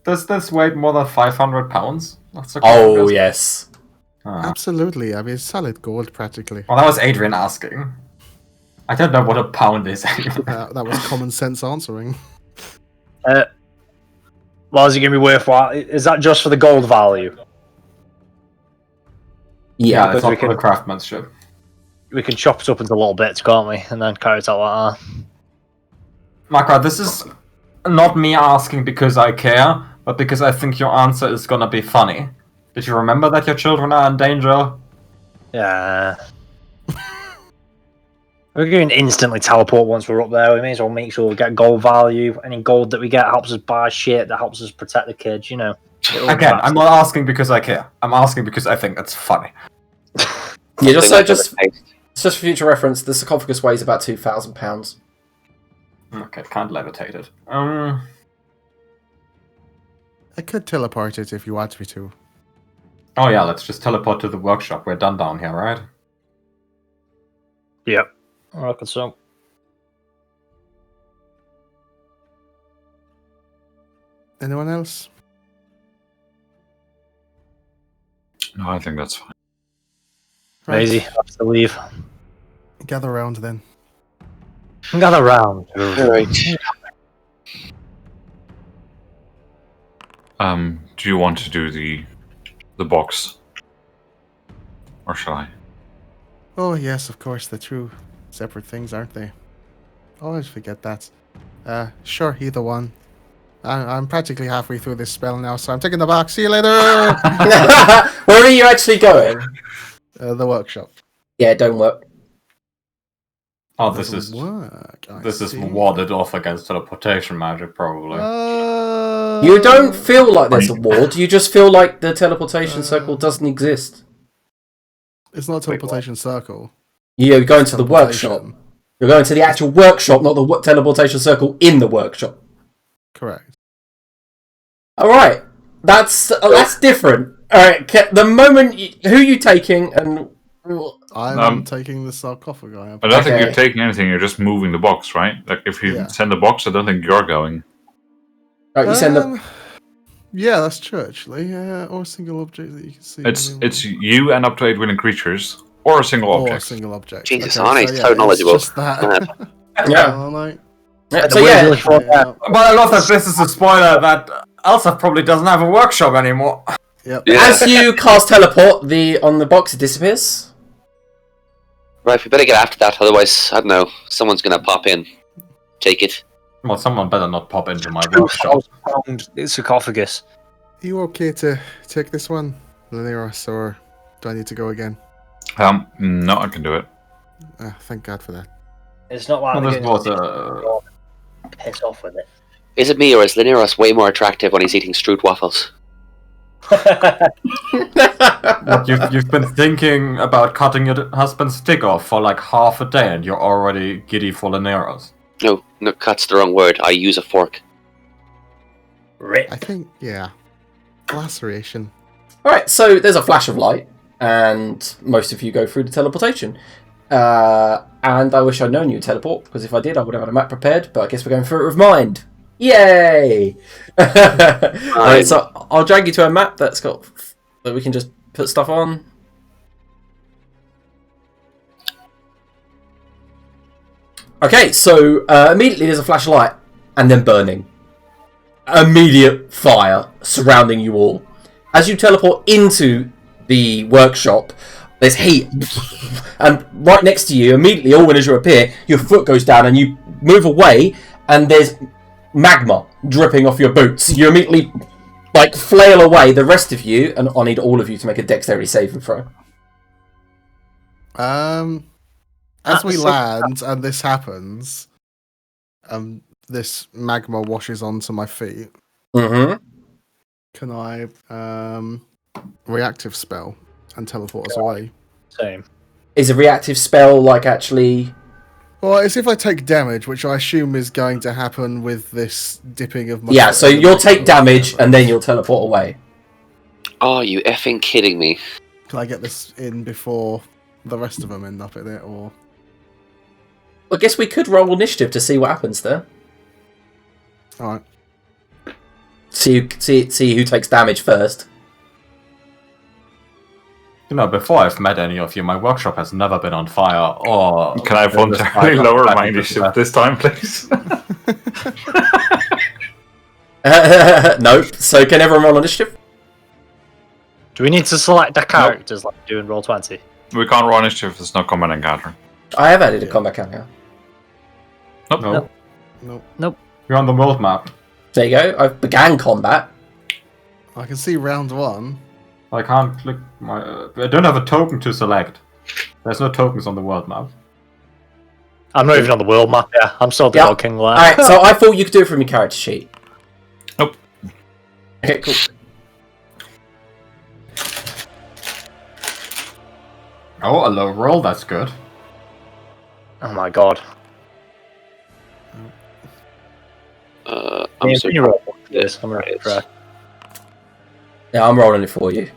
Does this weigh more than 500 pounds? That's Oh, yes. Absolutely, I mean, solid gold, practically. Well, that was Adrian asking. I don't know what a pound is anyway. That was common sense answering. Well, is it going to be worthwhile? Is that just for the gold value? Yeah, It's because not we for the can- craftsmanship. We can chop it up into little bits, can't we? And then carry it out like that. Makra, this is not me asking because I care, but because I think your answer is gonna be funny. Did you remember that your children are in danger? Yeah. We're going to instantly teleport once we're up there. We may as well make sure we get gold value. Any gold that we get helps us buy shit that helps us protect the kids, you know. Again, I'm not asking because I care. I'm asking because I think it's funny. Yeah, Something just like that. for future reference, the sarcophagus weighs about £2,000. Okay, can't levitate it. I could teleport it if you want me to. Oh yeah, let's just teleport to the workshop. We're done down here, right? Yep. I reckon so. Anyone else? No, I think that's fine. Maisie, have to leave. Gather round then. Gather round. Alright. Do you want to do the box? Or shall I? Oh yes, of course, they're two separate things, aren't they? Always forget that. Sure, either one. I'm practically halfway through this spell now, so I'm taking the box. See you later! Where are you actually going? The workshop. Yeah, it don't work. Oh, this Doesn't is work. I this is see. warded off against teleportation magic, probably. You don't feel like there's a ward, you just feel like the teleportation circle doesn't exist. It's not a teleportation circle. You're going to the Teleportation. workshop. You're going to the actual workshop, not the teleportation circle in the workshop. Correct. All right, that's different. All right, the moment who are you taking and I'm taking the sarcophagi. I don't think Okay. you're taking anything. You're just moving the box, right? Like if you Yeah. send a box, I don't think you're going. right, you send the Yeah, that's true. Actually, or a single object that you can see. It's you and up to 8 willing creatures, or a single or a object. single object. Jesus, okay, Arnie's so it's knowledgeable. just that. Mad. yeah. Oh, like, Yeah, And so the yeah, really thought that. But I love that this is a spoiler that Elsa probably doesn't have a workshop anymore. yep. Yeah. as you cast teleport, on the box it disappears. Right, we better get after that, otherwise, I don't know, someone's gonna pop in. Take it. Well, someone better not pop into my Two workshop. pound sarcophagus. Are you okay to take this one, Laneros, or do I need to go again? No, I can do it. Thank God for that. It's not like Well, we're this going was to piss off with it. Is it me, or is Lineros way more attractive when he's eating strudel waffles? What, you've been thinking about cutting your husband's dick off for like half a day and you're already giddy for Laneros. No, cut's the wrong word. I use a fork. I think, yeah. Laceration. All right, so there's a flash of light, and most of you go through the teleportation. And I wish I'd known you'd teleport, because if I did, I would have had a map prepared. But I guess we're going through it with mind. Yay! All right, so I'll drag you to a map that we can just put stuff on. Okay, so immediately there's a flash of light, and then burning. Immediate fire surrounding you all. As you teleport into the workshop, there's heat, and right next to you, immediately, all as you appear, your foot goes down, and you move away, and there's magma dripping off your boots. You immediately, flail away. The rest of you, and I need all of you to make a dexterity saving throw. As we land and this happens, this magma washes onto my feet. Mm-hmm. Can I reactive spell and teleport us away? Same. Is a reactive spell actually? Well, it's if I take damage, which I assume is going to happen with this dipping of my Yeah, foot so in the you'll magma take or damage, whatever. and then you'll teleport away. Are you effing kidding me? Can I get this in before the rest of them end up in it, or? I guess we could roll initiative to see what happens there. All right. See who takes damage first. You know, before I've met any of you, my workshop has never been on fire or... Can I voluntarily lower my initiative this time, please? Nope. So can everyone roll initiative? Do we need to select the characters like doing roll 20? We can't roll initiative if there's no combat encounter. I have added a combat counter. No. Nope. You're on the world map. There you go. I've began combat. I can see round one. I can't click my... I don't have a token to select. There's no tokens on the world map. I'm not even on the world map, yeah. I'm still the Yeah. God King Lair. Alright, so I thought you could do it from your character sheet. Nope. Okay, cool. Oh, a low roll, that's good. Oh my god. I'm Yeah, so can you roll this? I'm ready for it. Yeah, I'm rolling it for you.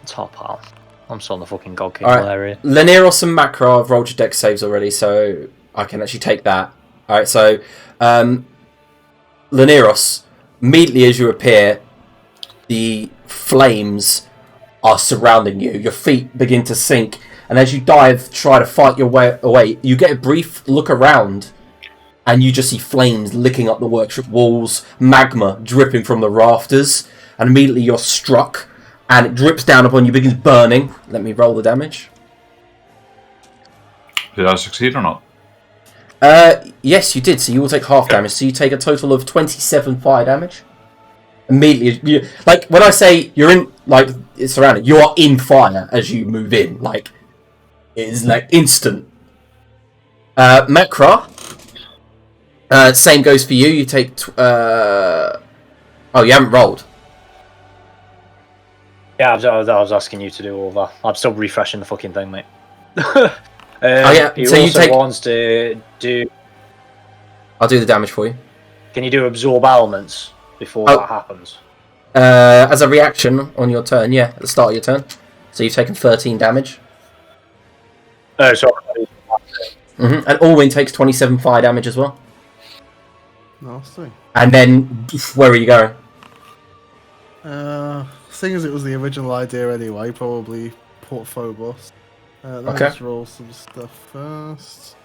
Top pal. I'm still on the fucking God King Alright. Lair here. Laneros and Macro have rolled your dex saves already, so I can actually take that. Alright, so Laneros, immediately as you appear, the flames are surrounding you. Your feet begin to sink, and as you try to fight your way away, you get a brief look around, and you just see flames licking up the workshop walls, magma dripping from the rafters, and immediately you're struck, and it drips down upon you, begins burning. Let me roll the damage. Did I succeed or not? Yes, you did. So you will take half damage. So you take a total of 27 fire damage. Immediately, when I say you're in, it's surrounded, you are in fire as you move in. It is instant. Mekra, same goes for you. You take. Oh, you haven't rolled. Yeah, I was asking you to do all that. I'm still refreshing the fucking thing, mate. Yeah, He so you also take- wants to do. I'll do the damage for you. Can you do absorb elements before Oh. that happens? As a reaction on your turn, yeah, at the start of your turn. So you've taken 13 damage. Oh, sorry. And Alwyn takes 27 fire damage as well. Nasty. And then, where are you going? Seeing as it was the original idea anyway, probably Port Phobos. Let me Okay. just roll some stuff first.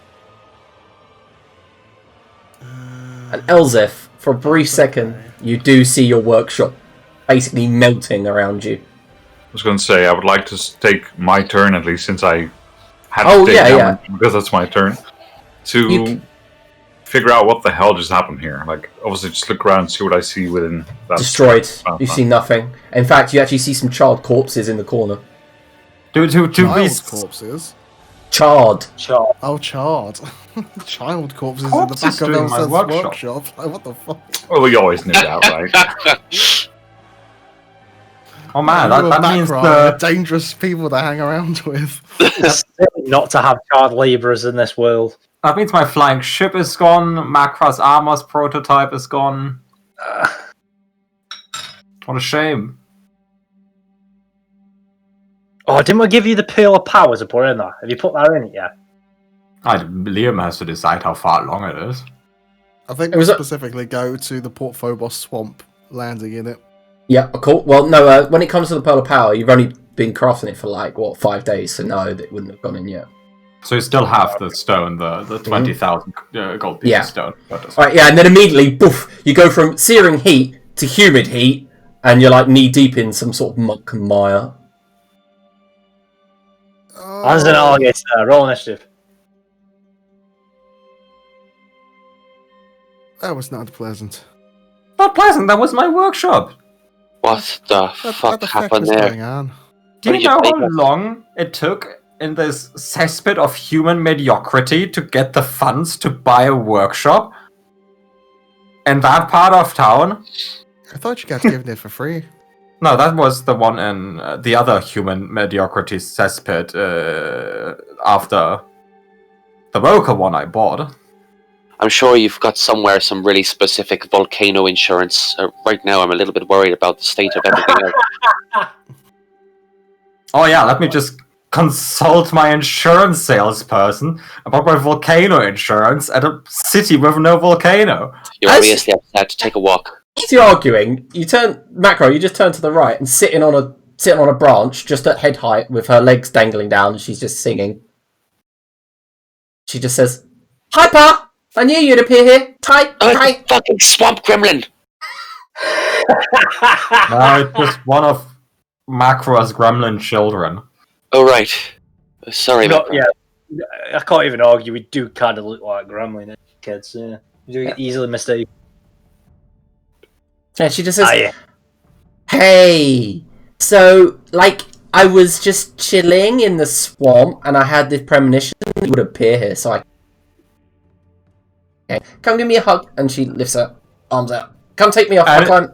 And Elzef, for a brief second, okay. you do see your workshop basically melting around you. I was going to say, I would like to take my turn, at least, since I had Oh, to take yeah, damage, because that's my turn, to You- figure out what the hell just happened here. Like, obviously, just look around and see what I see within that. Destroyed. Oh, You see nothing. In fact, you actually see some charred corpses in the corner. Do we Child corpses. Charred. Sure. Oh, charred. Child corpses Corpses in the back of doing my Elseth's workshop. workshop. Like, what the fuck? Well, we always knew that, right? Oh man, You that and means Macra the are dangerous people to hang around with. Not to have child labourers in this world. that means my flying ship is gone. Macra's armor's prototype is gone. What a shame. Oh, didn't we give you the Pearl of Power to put in there? Have you put that in it yet? Liam has to decide how far along it is. I think It we was a- specifically go to the Port Phobos swamp, landing in it. Yeah, cool. Well, no, when it comes to the Pearl of Power, you've only been crafting it for 5 days, so no, it wouldn't have gone in yet. So you still have the stone, the 20,000 gold piece Yeah. of stone. That is- Alright, yeah, and then immediately, poof, you go from searing heat to humid heat, and you're knee deep in some sort of muck and mire. As an alligator, roll initiative. That was not pleasant. Not pleasant, that was my workshop. What the What fuck the fuck happened was there? going on? Do What you did you know think how of? long it took in this cesspit of human mediocrity to get the funds to buy a workshop? In that part of town? I thought you got given it for free. No, that was the one in the other human mediocrity cesspit after the local one I bought. I'm sure you've got somewhere some really specific volcano insurance. Right now, I'm a little bit worried about the state of everything else. Oh yeah, let me just consult my insurance salesperson about my volcano insurance at a city with no volcano. You're As- obviously upset. Take a walk. As you're arguing, you turn Macro. You just turn to the right and sitting on a branch, just at head height, with her legs dangling down, and she's just singing. She just says, "Hi, Pa! I knew you'd appear here. Hi, Oh, hi." it's a fucking swamp gremlin! No, it's just one of Macra's gremlin children. Oh, right. Sorry No, about that. yeah, I can't even argue. We do kind of look like gremlin kids. Yeah, we do get easily mistaken. And she just says, Yeah. "Hey, so I was just chilling in the swamp, and I had this premonition that you would appear here. So okay, come give me a hug." And she lifts her arms out. "Come take me off. I'll climb."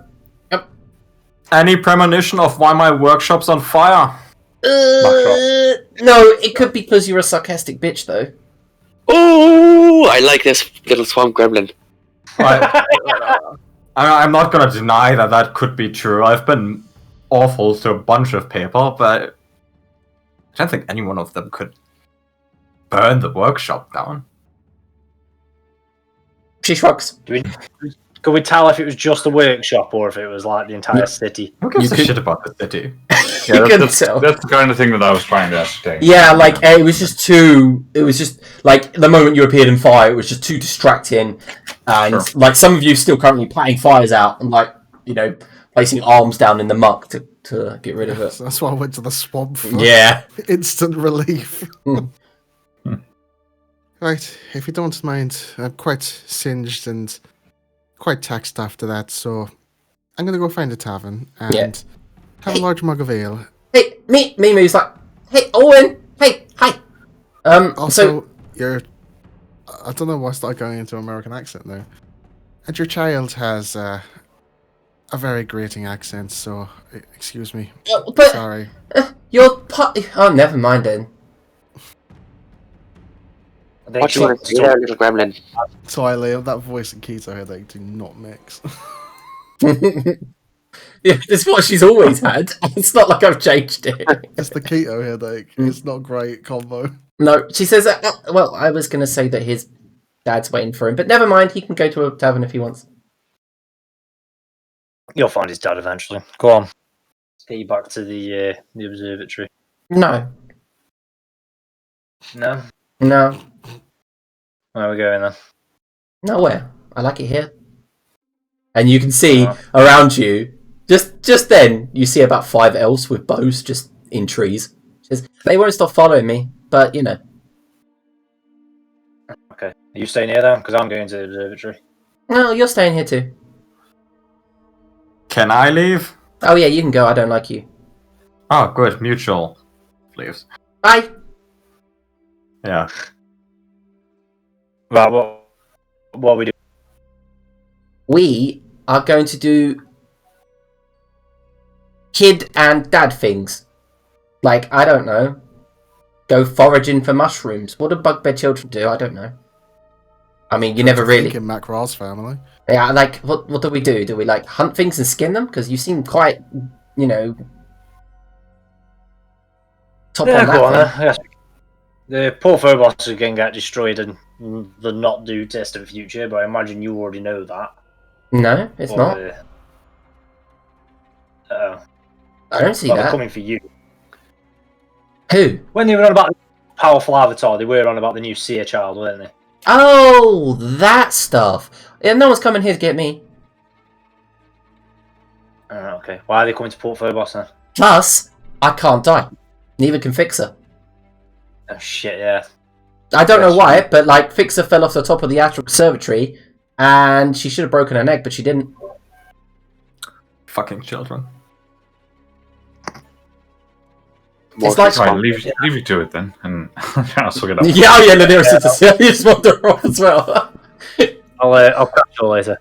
Any premonition of why my workshop's on fire? No, it could be because you're a sarcastic bitch, though. Oh, I like this little swamp gremlin. I'm not gonna deny that could be true. I've been awful to a bunch of people, but I don't think any one of them could burn the workshop down. She shrugs. Could we tell if it was just a workshop or if it was like the entire city? Who gives You a could- shit about the city? Yeah, You can that's tell. the kind of thing that I was trying to ascertain. Yeah, it was just too. It was just the moment you appeared in fire, it was just too distracting, and Sure. some of you still currently putting fires out and placing arms down in the muck to get rid of it. So that's why I went to the swamp for Yeah. instant relief. Hmm. Right, if you don't mind, I'm quite singed and quite taxed after that, so I'm gonna go find a tavern and Yeah. have a large mug of ale. Hey, Mimu's like, "Hey, Owen. Hey, hi." Also, I don't know why I started going into American accent there. And your child has a a very grating accent, so excuse me. But Sorry. you're part. Oh, never mind then. I think What do you want to do there, little gremlin? So I lay that voice and keto headache do not mix. Yeah, it's what she's always had. It's not like I've changed it. It's the keto headache. It's not great combo. No, she says, well, I was going to say that his dad's waiting for him, but never mind, he can go to a tavern if he wants. You'll find his dad eventually. Go on. Let's get you back to the observatory. No. No? No. Where are we going then? Nowhere. I like it here. And you can see Oh. around you, just then, you see about 5 elves with bows just in trees. She says, they won't stop following me, but, you know. Okay. Are you staying here then? Because I'm going to the observatory. No, you're staying here too. Can I leave? Oh yeah, you can go, I don't like you. Oh, good. Mutual. Leaves. Bye! Yeah. Right, what are we doing? We are going to do kid and dad things. Like, I don't know. Go foraging for mushrooms. What do bugbear children do? I don't know. I mean, you never really... In Macraw's family. Yeah, like, what do we do? Do we, like, hunt things and skin them? Because you seem quite, you know... top on Go on, that thing. yes. The poor Phobos are going to get destroyed and the not do test of the future, but I imagine you already know that. No, it's not. Uh-oh. I don't see Well, they're that. coming for you. Who? When they were on about the powerful avatar, they were on about the new seer child, weren't they? Oh, that stuff. Yeah, no one's coming here to get me. Okay. Why are they coming to Port Phobos then? Plus, I can't die. Neither can Fixer. Oh shit, yeah. I don't know why, but like Fixer fell off the top of the Astral Conservatory, and she should have broken her neck, but she didn't. Fucking children. It's like Right, leave you to it then, and I'll sort it out. yeah, oh yeah, Lanira says you just wander off as well. I'll catch you later.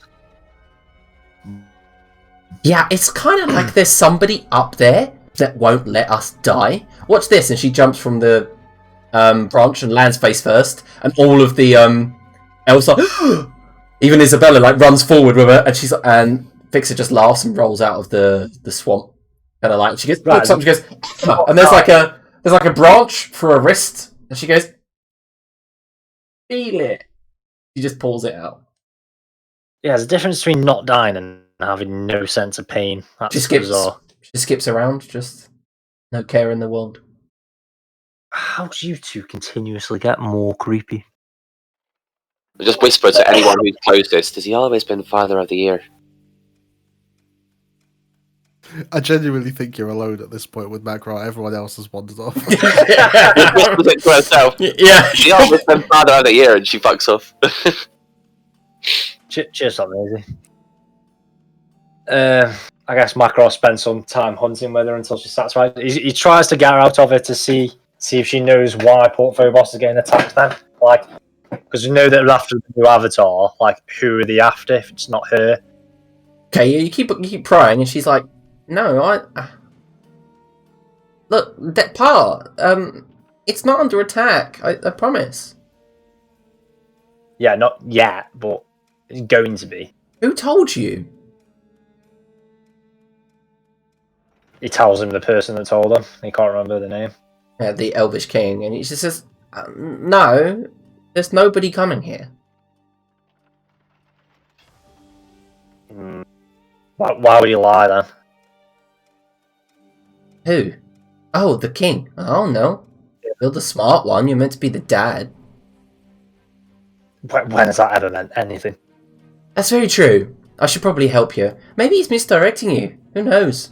Yeah, it's kind of like there's somebody up there that won't let us die. Watch this, and she jumps from the branch and lands face first, and all of the elves are even Isabella like runs forward with her, and Fixer just laughs and rolls out of the swamp. And I like she gets looks up, she goes, and there's like a branch for a wrist, and she goes, feel it. She just pulls it out. Yeah, there's a difference between not dying and having no sense of pain. That's bizarre. She skips around, just no care in the world. How do you two continuously get more creepy? Just whisper to anyone who's closest, has he always been Father of the Year? I genuinely think you're alone at this point with Macraw. Everyone else has wandered off. Just whispers it to herself. Yeah. She always been Father of the Year and she fucks off. Cheers, not lazy. I guess Macro spends some time hunting with her until she's satisfied. He tries to get her out of it to see if she knows why Port Phobos is getting attacked then. Like, because you know that after the new avatar, like, who are they after if it's not her? Okay, you keep prying, and she's like, no, look, that part, it's not under attack, I promise. Yeah, not yet, but it's going to be. Who told you? He tells him the person that told him. He can't remember the name. The Elvish King, and he just says, no, there's nobody coming here. Why would he lie then? Who? Oh, the king. Oh, no. You're the smart one, you're meant to be the dad. When has that ever meant anything? That's very true. I should probably help you. Maybe he's misdirecting you. Who knows?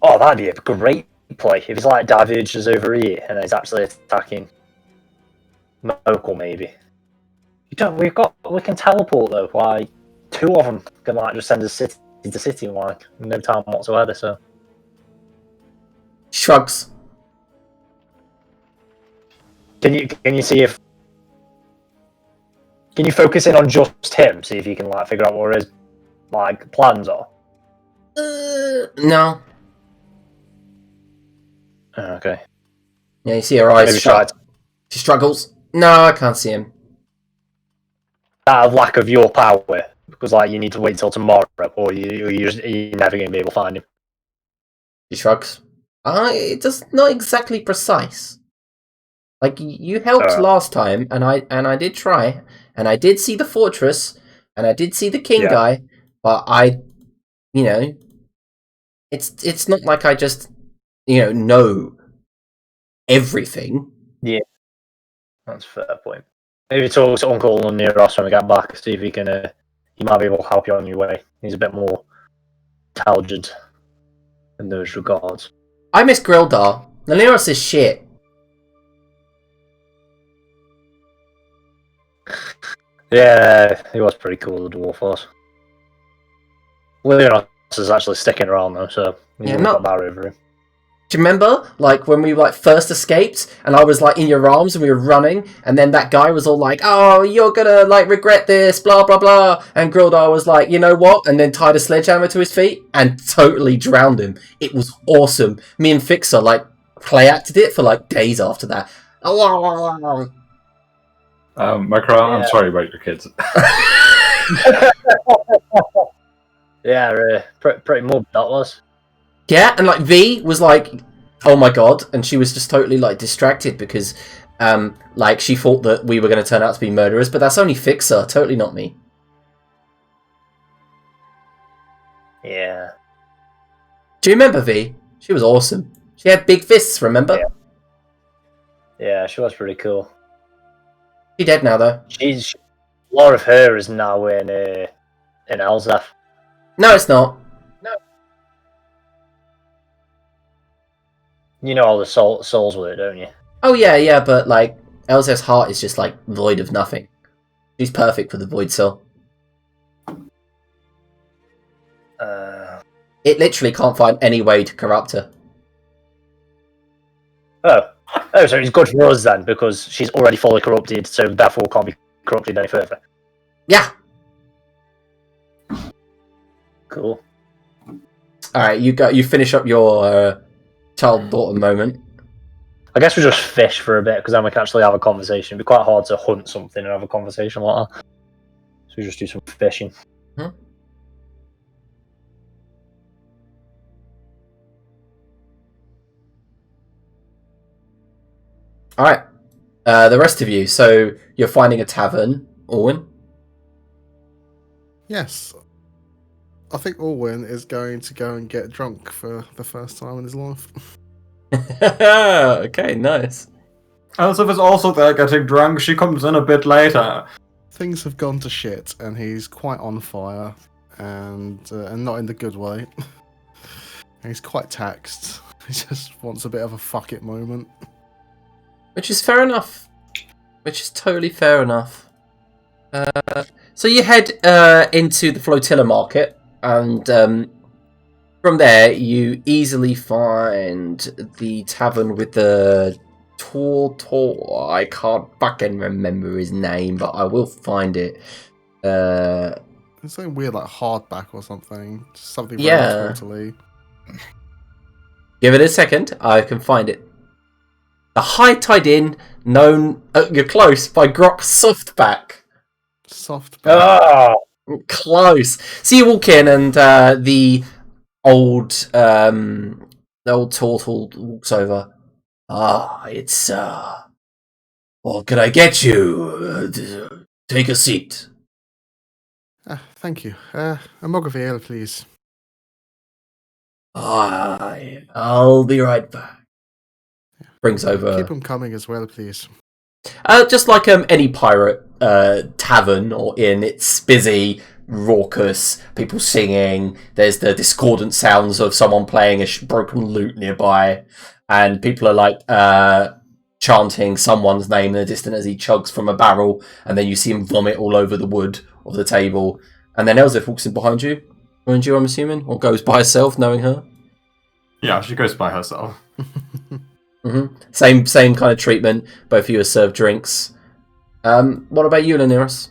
Oh, that'd be a great play. If he's like diverges over here and he's actually attacking Mokhul, maybe. We can teleport though. Like 2 of them can like just send us city to city in like no time whatsoever. So Shrugs. can you see if can you focus in on just him? See if you can like figure out what it is like plans are? No. Okay. Yeah, you see her eyes Maybe try shut. She struggles. No, I can't see him. out of lack of your power, because like you need to wait till tomorrow, or you're never going to be able to find him. She shrugs. It does not exactly precise. Like you helped last time, and I did try, and I did see the fortress, and I did see the king guy, but it's not like I just know everything. Yeah, that's a fair point. Maybe talk to Uncle near us when we get back, see if he can. He might be able to help you on your way. He's a bit more intelligent in those regards. I miss Grildar. Naliros is shit. Yeah, he was pretty cool, the dwarf was. Leonos is actually sticking around though, so he's got that over him. Do you remember, like, when we, first escaped, and I was, in your arms, and we were running, and then that guy was all like, oh, you're gonna, regret this, blah, blah, blah, and Grildar was like, you know what, and then tied a sledgehammer to his feet, and totally drowned him. It was awesome. Me and Fixer, play-acted it for, days after that. Micro, I'm sorry about your kids. Yeah, pretty mob that was. Yeah, and V was like, oh my god, and she was just totally distracted because she thought that we were going to turn out to be murderers, but that's only Fixer, totally not me. Yeah. Do you remember V? She was awesome. She had big fists, remember? Yeah, she was pretty cool. She's dead now though. A lot of her is now in Elzeth. No, it's not. You know all the souls with it, don't you? Oh yeah, but Elzeth's heart is just void of nothing. She's perfect for the void soul. It literally can't find any way to corrupt her. Oh, so it's good for us then, because she's already fully corrupted, so therefore can't be corrupted any further. Yeah. Cool. Alright, you finish up your child-daughter moment. I guess we just fish for a bit, because then we can actually have a conversation. It'd be quite hard to hunt something and have a conversation like that. So we just do some fishing. Alright. The rest of you, so you're finding a tavern, Orwin? Yes. I think Orwin is going to go and get drunk for the first time in his life. Okay, nice. Elzeth is also there getting drunk. She comes in a bit later. Things have gone to shit, and he's quite on fire, and not in the good way. And he's quite taxed. He just wants a bit of a fuck it moment. Which is fair enough. Which is totally fair enough. So you head into the flotilla market, and from there you easily find the tavern with the tall. I can't fucking remember his name, but I will find it. It's something weird like hardback or something. Just something very totally. Give it a second, I can find it. The High Tide Inn, known, you're close, by Grok Softback. Softback. Close. So you walk in, and the old turtle walks over. It's what can I get you? Take a seat. Thank you. A mug of ale, please. I'll be right back. Brings over. Keep them coming as well, please. Just like any pirate tavern or inn, it's busy, raucous, people singing. There's the discordant sounds of someone playing a broken lute nearby, and people are chanting someone's name in the distance as he chugs from a barrel, and then you see him vomit all over the wood of the table. And then Elzeth walks in behind you, I'm assuming, or goes by herself, knowing her. Yeah, she goes by herself. Same kind of treatment. Both of you are served drinks. What about you, Laniris?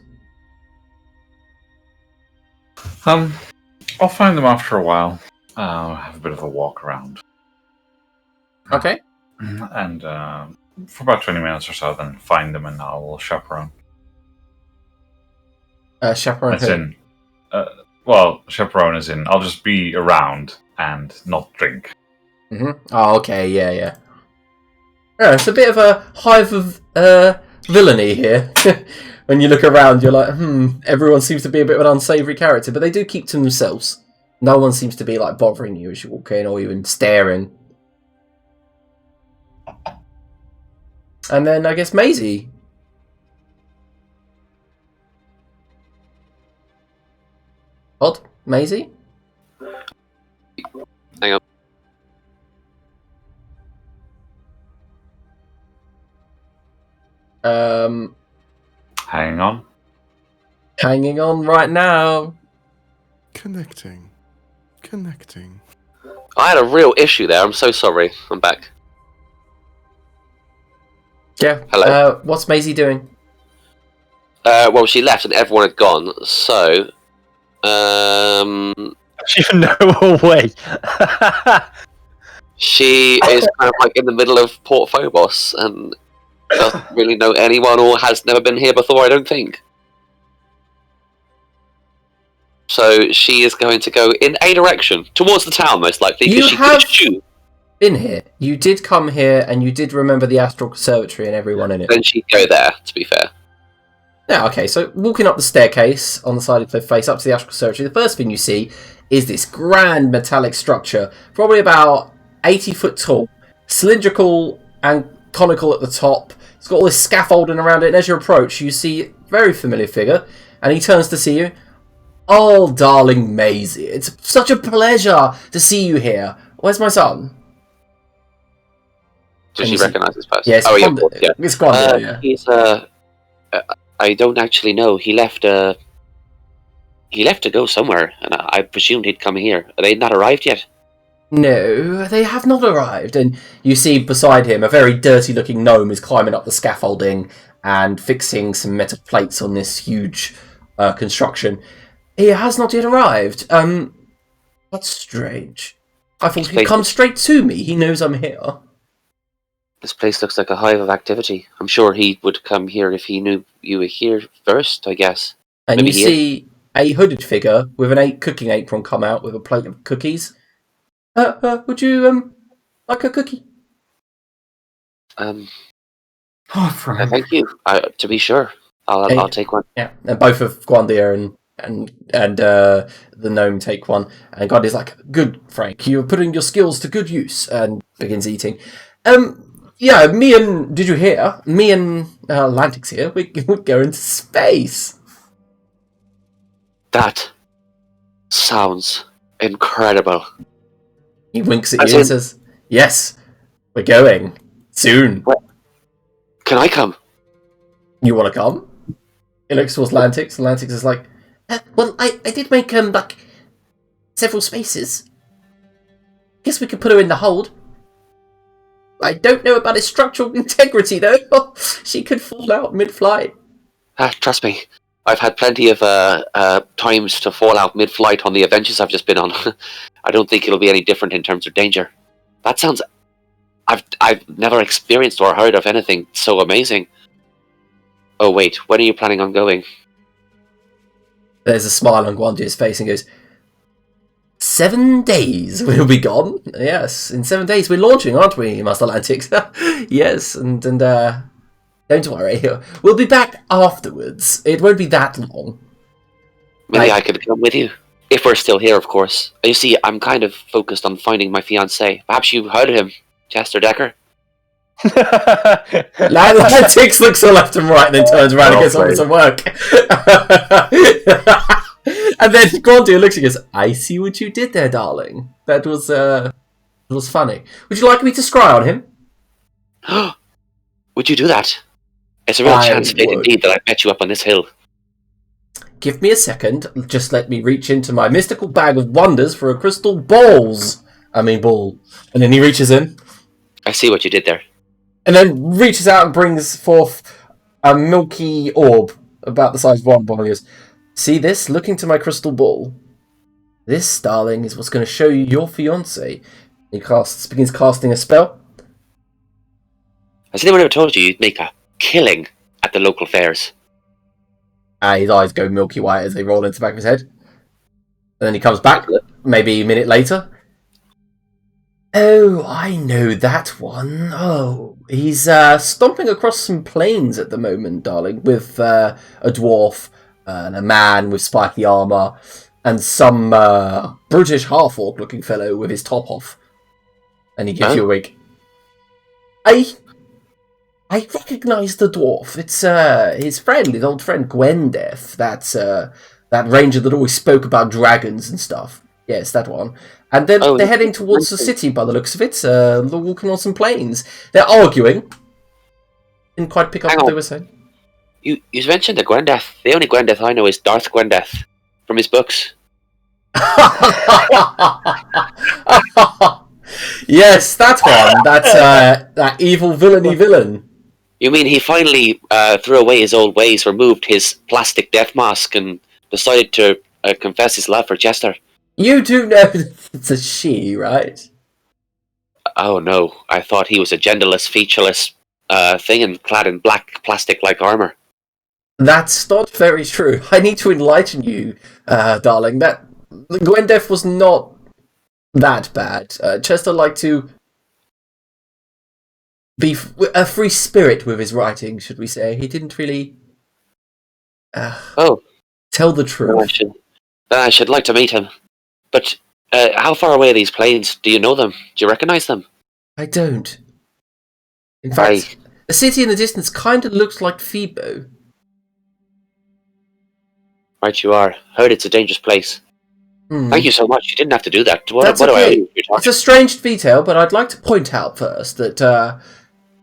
I'll find them after a while. Have a bit of a walk around. Okay. And for about 20 minutes or so, then find them and I'll chaperone. Chaperone That's who? in. Well, chaperone is in. I'll just be around and not drink. Oh, okay, yeah. Yeah, it's a bit of a hive of villainy here. When you look around, you're like, everyone seems to be a bit of an unsavoury character, but they do keep to themselves. No one seems to be like bothering you as you walk in or even staring. And then I guess Maisie. Odd? Maisie? Hang on. Hang on. Hanging on right now. Connecting. I had a real issue there. I'm so sorry. I'm back. Yeah. Hello. What's Maisie doing? Well, she left and everyone had gone. So, Even no way. she is kind of like in the middle of Port Phobos and doesn't really know anyone or has never been here before, I don't think. So she is going to go in a direction, towards the town most likely, because she could shoot. Been here. You did come here and you did remember the Astral Conservatory and everyone in it. Then she'd go there, to be fair. Yeah, okay, so walking up the staircase on the side of the cliff face up to the Astral Conservatory, the first thing you see is this grand metallic structure, probably about 80 foot tall, cylindrical and conical at the top. It's got all this scaffolding around it, and as you approach, you see a very familiar figure, and he turns to see you. Oh, darling Maisie, it's such a pleasure to see you here. Where's my son? Does she recognise this person? Yes, yeah. It's Gwanda, yeah. He's, I don't actually know. He left to go somewhere, and I presumed he'd come here. Are they not arrived yet? No, they have not arrived. And you see beside him a very dirty-looking gnome is climbing up the scaffolding and fixing some metal plates on this huge construction. He has not yet arrived. That's strange. I thought he'd come straight to me. He knows I'm here. This place looks like a hive of activity. I'm sure he would come here if he knew you were here first, I guess. And Maybe you see a hooded figure with an cooking apron come out with a plate of cookies. Would you, like a cookie? Oh, Thank you. To be sure. I'll take one. Yeah, and both of Gwandia and the gnome take one. And Gwandia's like, good, Frank, you're putting your skills to good use, and begins eating. Yeah, did you hear? Me and Lantix here, we're going to space. That sounds incredible. He winks at you and says, yes, we're going. Soon. What? Can I come? You want to come? He looks towards Lantix, and Lantix is like, well, I did make, like, several spaces. Guess we could put her in the hold. I don't know about his structural integrity, though. She could fall out mid-flight. Trust me, I've had plenty of times to fall out mid-flight on the adventures I've just been on. I don't think it'll be any different in terms of danger. That sounds... I've never experienced or heard of anything so amazing. Oh wait, when are you planning on going? There's a smile on Gwandia's face and goes, 7 days we'll be gone. Yes, in 7 days we're launching, aren't we, Master Lantix? Yes, and don't worry, we'll be back afterwards. It won't be that long. Maybe I could come with you. If we're still here, of course. You see, I'm kind of focused on finding my fiancé. Perhaps you've heard of him, Chester Decker. Lantix looks to left and right and then turns around and gets on with some work. And then Gwandia looks and goes, I see what you did there, darling. That was funny. Would you like me to scry on him? Would you do that? It's a real chance fate indeed that I met you up on this hill. Give me a second. Just let me reach into my mystical bag of wonders for a crystal ball. And then he reaches in. I see what you did there. And then reaches out and brings forth a milky orb about the size of one ball. He goes, see this? Look into my crystal ball. This, darling, is what's going to show you your fiancé. He begins casting a spell. Has anyone ever told you you'd make a killing at the local fairs? His eyes go milky white as they roll into the back of his head. And then he comes back, maybe a minute later. Oh, I know that one. Oh, he's stomping across some plains at the moment, darling, with a dwarf and a man with spiky armour and some British half-orc-looking fellow with his top off. And he gives you a wink. I recognise the dwarf. It's his friend, his old friend Gwendeth. That's that ranger that always spoke about dragons and stuff. Yes, that one. And they're heading towards the city by the looks of it. They're walking on some plains. They're arguing. Didn't quite pick up what they were saying. You mentioned the Gwendeth. The only Gwendeth I know is Darth Gwendeth from his books. Yes, that one. That's that evil villainy villain. You mean he finally threw away his old ways, removed his plastic death mask, and decided to confess his love for Chester? You do know it's a she, right? Oh no, I thought he was a genderless, featureless thing and clad in black plastic-like armor. That's not very true. I need to enlighten you, darling. That Gwendeth was not that bad. Chester liked to be a free spirit with his writing, should we say. He didn't really tell the truth. I should like to meet him. But how far away are these plains? Do you know them? Do you recognise them? I don't. In fact, the city in the distance kind of looks like Phoebo. Right, you are. Heard it's a dangerous place. Thank you so much. You didn't have to do that. That's okay. It's a strange detail, but I'd like to point out first that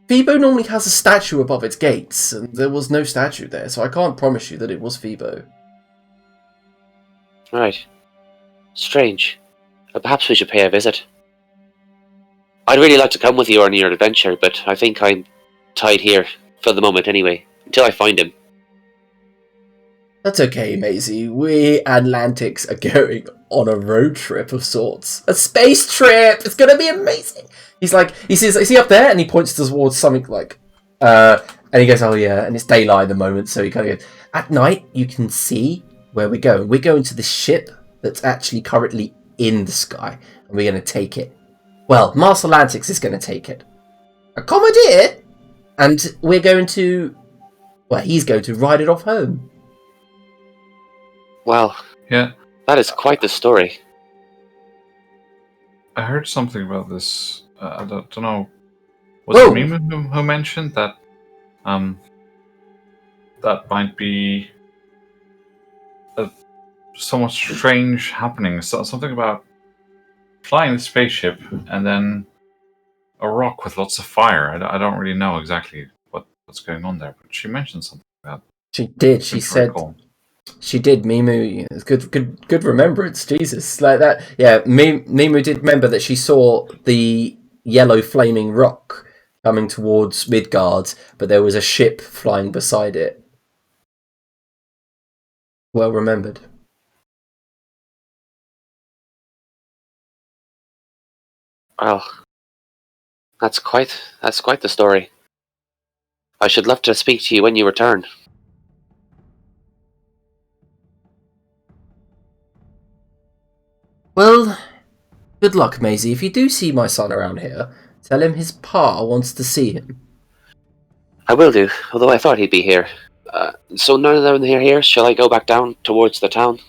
Phoebo normally has a statue above its gates, and there was no statue there, so I can't promise you that it was Phoebo. Right. Strange. Perhaps we should pay a visit. I'd really like to come with you on your adventure, but I think I'm tied here for the moment anyway, until I find him. That's okay, Maisie. We Atlantics are going on a road trip of sorts. A space trip! It's gonna be amazing! He's like, he says, is he up there? And he points towards something like, and he goes, oh yeah, and it's daylight at the moment, so he kind of goes, at night, you can see where we're going. We're going to this ship that's actually currently in the sky, and we're going to take it. Well, Mars Atlantics is going to take it. A commandeer! And we're going to, well, he's going to ride it off home. Wow. Yeah. That is quite the story. I heard something about this. I don't know. Was it Mimu who mentioned that? That might be a somewhat strange happening. Something about flying the spaceship and then a rock with lots of fire. I don't really know exactly what's going on there, but she mentioned something about. She did. She said. She did, Mimu. It's good remembrance. Jesus, like that. Yeah, Mimu did remember that she saw the yellow flaming rock coming towards Midgard, but there was a ship flying beside it. Well remembered. Well, that's quite the story. I should love to speak to you when you return. Well, good luck, Maisie. If you do see my son around here, tell him his pa wants to see him. I will do, although I thought he'd be here. So none of them are here. Shall I go back down towards the town?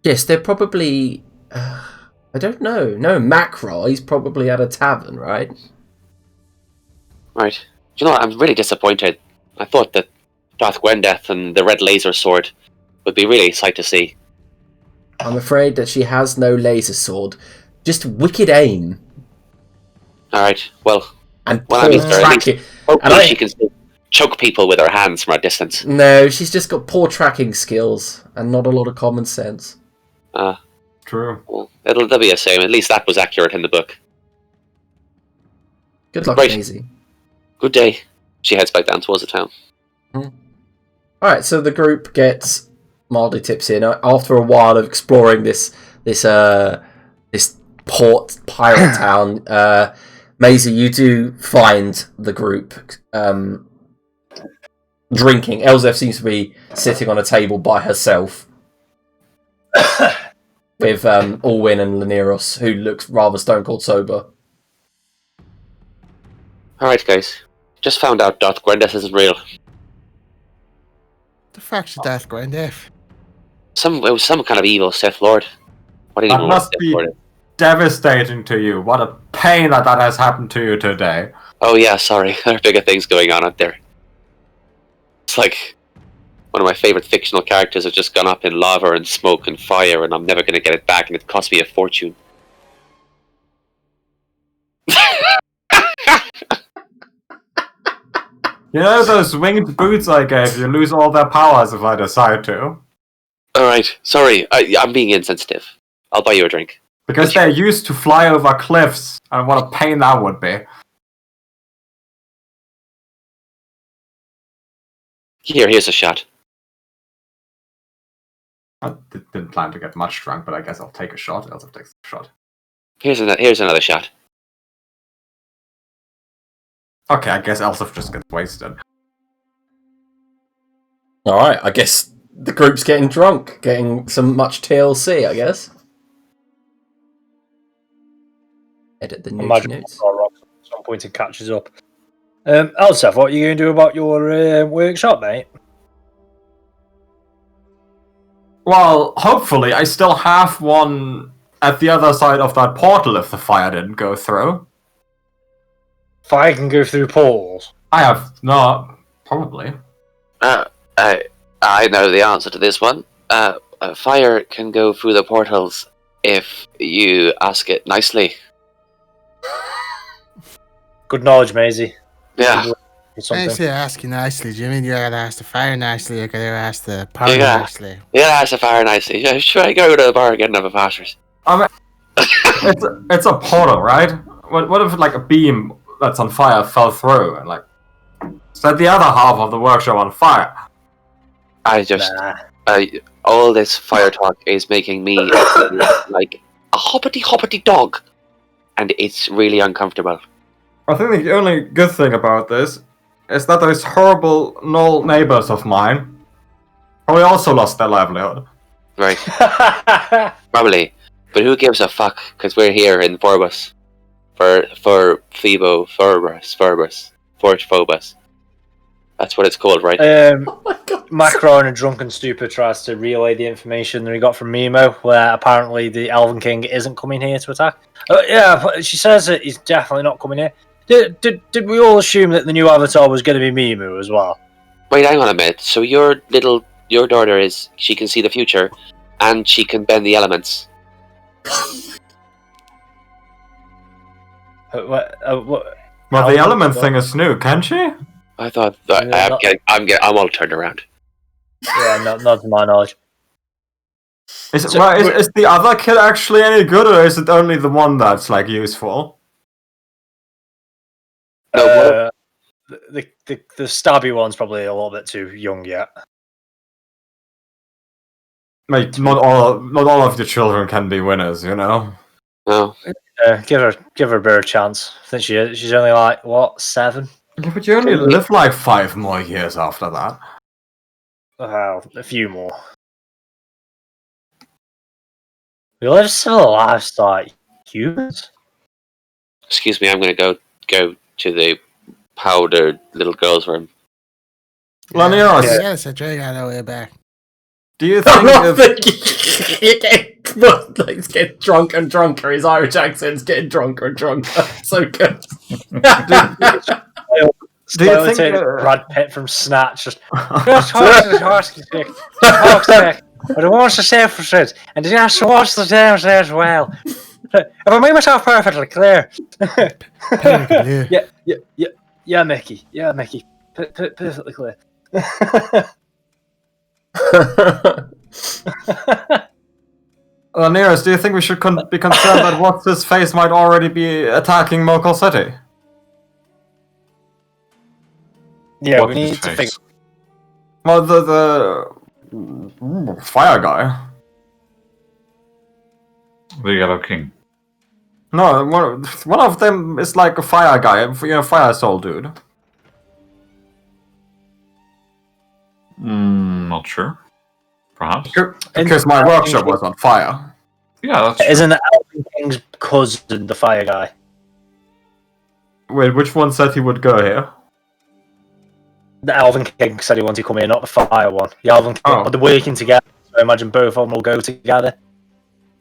Yes, they're probably... I don't know. No, Macra, he's probably at a tavern, right? Right. You know what, I'm really disappointed. I thought that Darth Gwendeth and the red laser sword would be really a sight to see. I'm afraid that she has no laser sword. Just wicked aim. Alright, well... And hopefully she can still choke people with her hands from a distance. No, she's just got poor tracking skills and not a lot of common sense. True. Well, it'll be the same. At least that was accurate in the book. Good luck, Daisy. Good day. She heads back down towards the town. Alright, so the group gets mildly tipsy, and after a while of exploring this port pirate town, Maisie, you do find the group drinking. Elzef seems to be sitting on a table by herself with Alwyn and Laneros, who looks rather stone cold sober. Alright, guys. Just found out Darth Gwendes isn't real. The fuck's a Darth Grandef? It was some kind of evil Sith Lord. What do you That know what must Sith be Lord is? devastating to you. What a pain that has happened to you today. Oh yeah, sorry. There are bigger things going on out there. It's like one of my favorite fictional characters has just gone up in lava and smoke and fire, and I'm never going to get it back, and it cost me a fortune. You know those winged boots I gave you lose all their powers if I decide to. Alright, sorry. I'm being insensitive. I'll buy you a drink. Because they're used to fly over cliffs, and what a pain that would be. Here's a shot. I didn't plan to get much drunk, but I guess I'll take a shot. Elzef takes a shot. Here's another shot. Okay, I guess Elzef just gets wasted. Alright, I guess the group's getting drunk, getting some much TLC, I guess. Edit the Imagine notes. at some point it catches up. Elsef, what are you going to do about your workshop, mate? Well, hopefully I still have one at the other side of that portal if the fire didn't go through. Fire can go through portals. I have not. Probably. I know the answer to this one. Fire can go through the portals if you ask it nicely. Good knowledge, Maisie. Yeah. When I say ask you nicely, do you mean you gotta ask the fire nicely or gotta ask the power Yeah. nicely? Yeah, ask the fire nicely. Yeah, should I go to the bar and get another passers? It's a portal, right? What if like a beam that's on fire fell through and like set the other half of the workshop on fire? I just Nah. all this fire talk is making me like a hoppity dog, and it's really uncomfortable. I think the only good thing about this is that those horrible null neighbors of mine probably also lost their livelihood. Right. Probably. But who gives a fuck? Because we're here in Phobos. For Phobos. That's what it's called, right? Oh my god. Macron, a drunken stupor, tries to relay the information that he got from Mimo, where apparently the Elven King isn't coming here to attack. Yeah, but she says that he's definitely not coming here. Did we all assume that the new avatar was going to be Mimu as well? Wait, hang on a minute. So your daughter she can see the future, and she can bend the elements. What? Well, the element thing is new, can't she? I thought Yeah, I'm all turned around. Yeah, not to my knowledge. Is the other kid actually any good, or is it only the one that's like useful? No, The stabby one's probably a little bit too young yet. Like not all of the children can be winners, you know. no. Give her a better chance. I think she's only like what 7. Yeah, but you only live like 5 more years after that. Well, a few more. We live similar lives like humans. Excuse me, I'm gonna go to the powdered little girl's room. Laneros, Yes, I drink on the way back. do you I'm not think thinking. He's getting drunker and drunker. His Irish accent's getting drunker and drunker. So good. do you think Brad Pitt from Snatch just horse stick, but it wants to say for shit, and he has to watch the dance as well. Have I made myself perfectly clear? Yeah, Mickey. Yeah, Mickey. Perfectly clear. Laneros, do you think we should be concerned that what's his face might already be attacking Mokhul City? Yeah, What we is need to face? figure. Well, the Fire guy. The Yellow King. No, one of them is like a fire guy, fire soul dude. Not sure. Perhaps. Because my workshop was on fire. Yeah, that's true. Isn't Elven King's cousin the fire guy? Wait, which one said he would go here? The Elven King said he wanted to come here, not the fire one. The Elven King, Oh. but they're working together, so I imagine both of them will go together.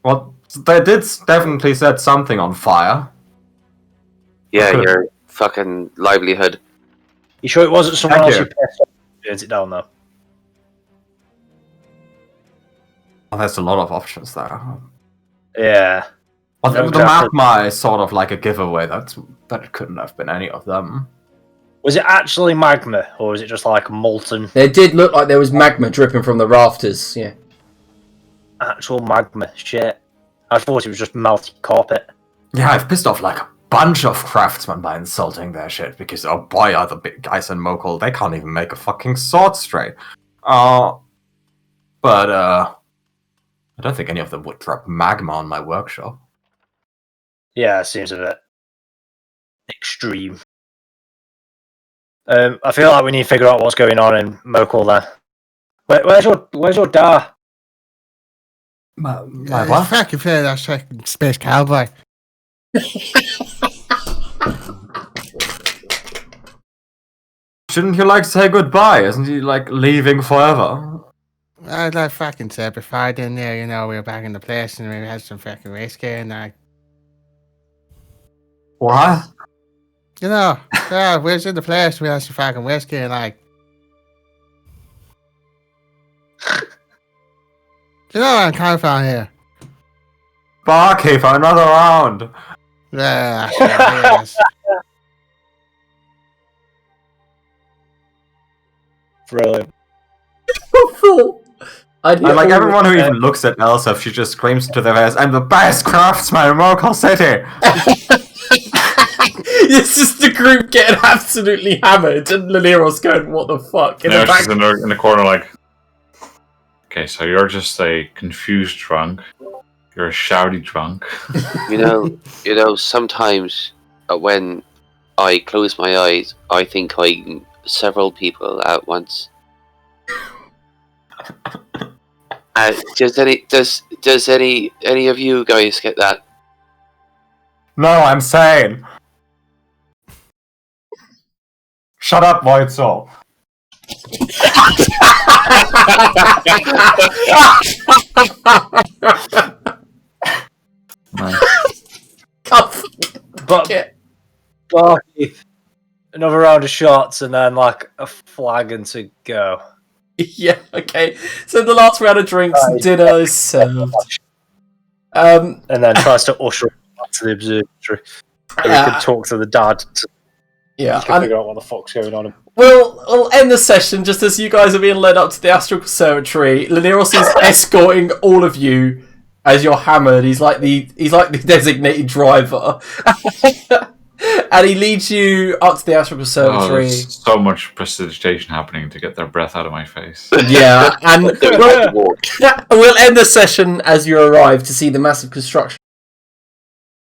Well, they did definitely set something on fire. Yeah, Okay. your fucking livelihood. You sure it wasn't someone Thank else you. who pissed off and burnt it down, though? Oh, there's a lot of options there. Yeah. Well, No, the exactly. magma is sort of like a giveaway. That it couldn't have been any of them. Was it actually magma, or was it just like molten It did look like there was magma dripping from the rafters. Yeah. actual magma? Shit. I thought it was just melted carpet. Yeah, I've pissed off like a bunch of craftsmen by insulting their shit because oh boy, are the big guys in Mokhul, they can't even make a fucking sword straight. But I don't think any of them would drop magma on my workshop. Yeah, it seems a bit extreme. I feel like we need to figure out what's going on in Mokhul then. Where's your da? My what? Fucking fair, that's fucking space cowboy. Shouldn't you like to say goodbye? Isn't he like leaving forever? I'd like fucking said before I did there, we were back in the place and we had some fucking whiskey and What? yeah, we was in the place, we had some fucking whiskey and I'm coming from here. Barkeep, another round. Yeah, that's right, yes. Brilliant. And like everyone who even looks at Elsa, she just screams into their face, "I'm the best craftsman in Mokhul City!" This is the group getting absolutely hammered, and Laliros going, "What the fuck?" In the back. She's in the corner like, okay, so you're just a confused drunk. You're a shouty drunk. You know, sometimes when I close my eyes, I think I'm several people at once. Does any of you guys get that? No, I'm sane. Shut up, Void Soul. But another round of shots and then like a flagon to go. Yeah, okay. So the last round of drinks, dinner is served. And then tries to usher him back to the observatory. So we can talk to the dad. Yeah, Can figure out what the fuck's going on. we'll end the session just as you guys are being led up to the Astral Conservatory. Laniros is escorting all of you as you're hammered. He's like the designated driver. And he leads you up to the Astral Oh, Conservatory. there's so much prestidigitation happening to get their breath out of my face. Yeah, and There was a walk. we'll end the session as you arrive to see the massive construction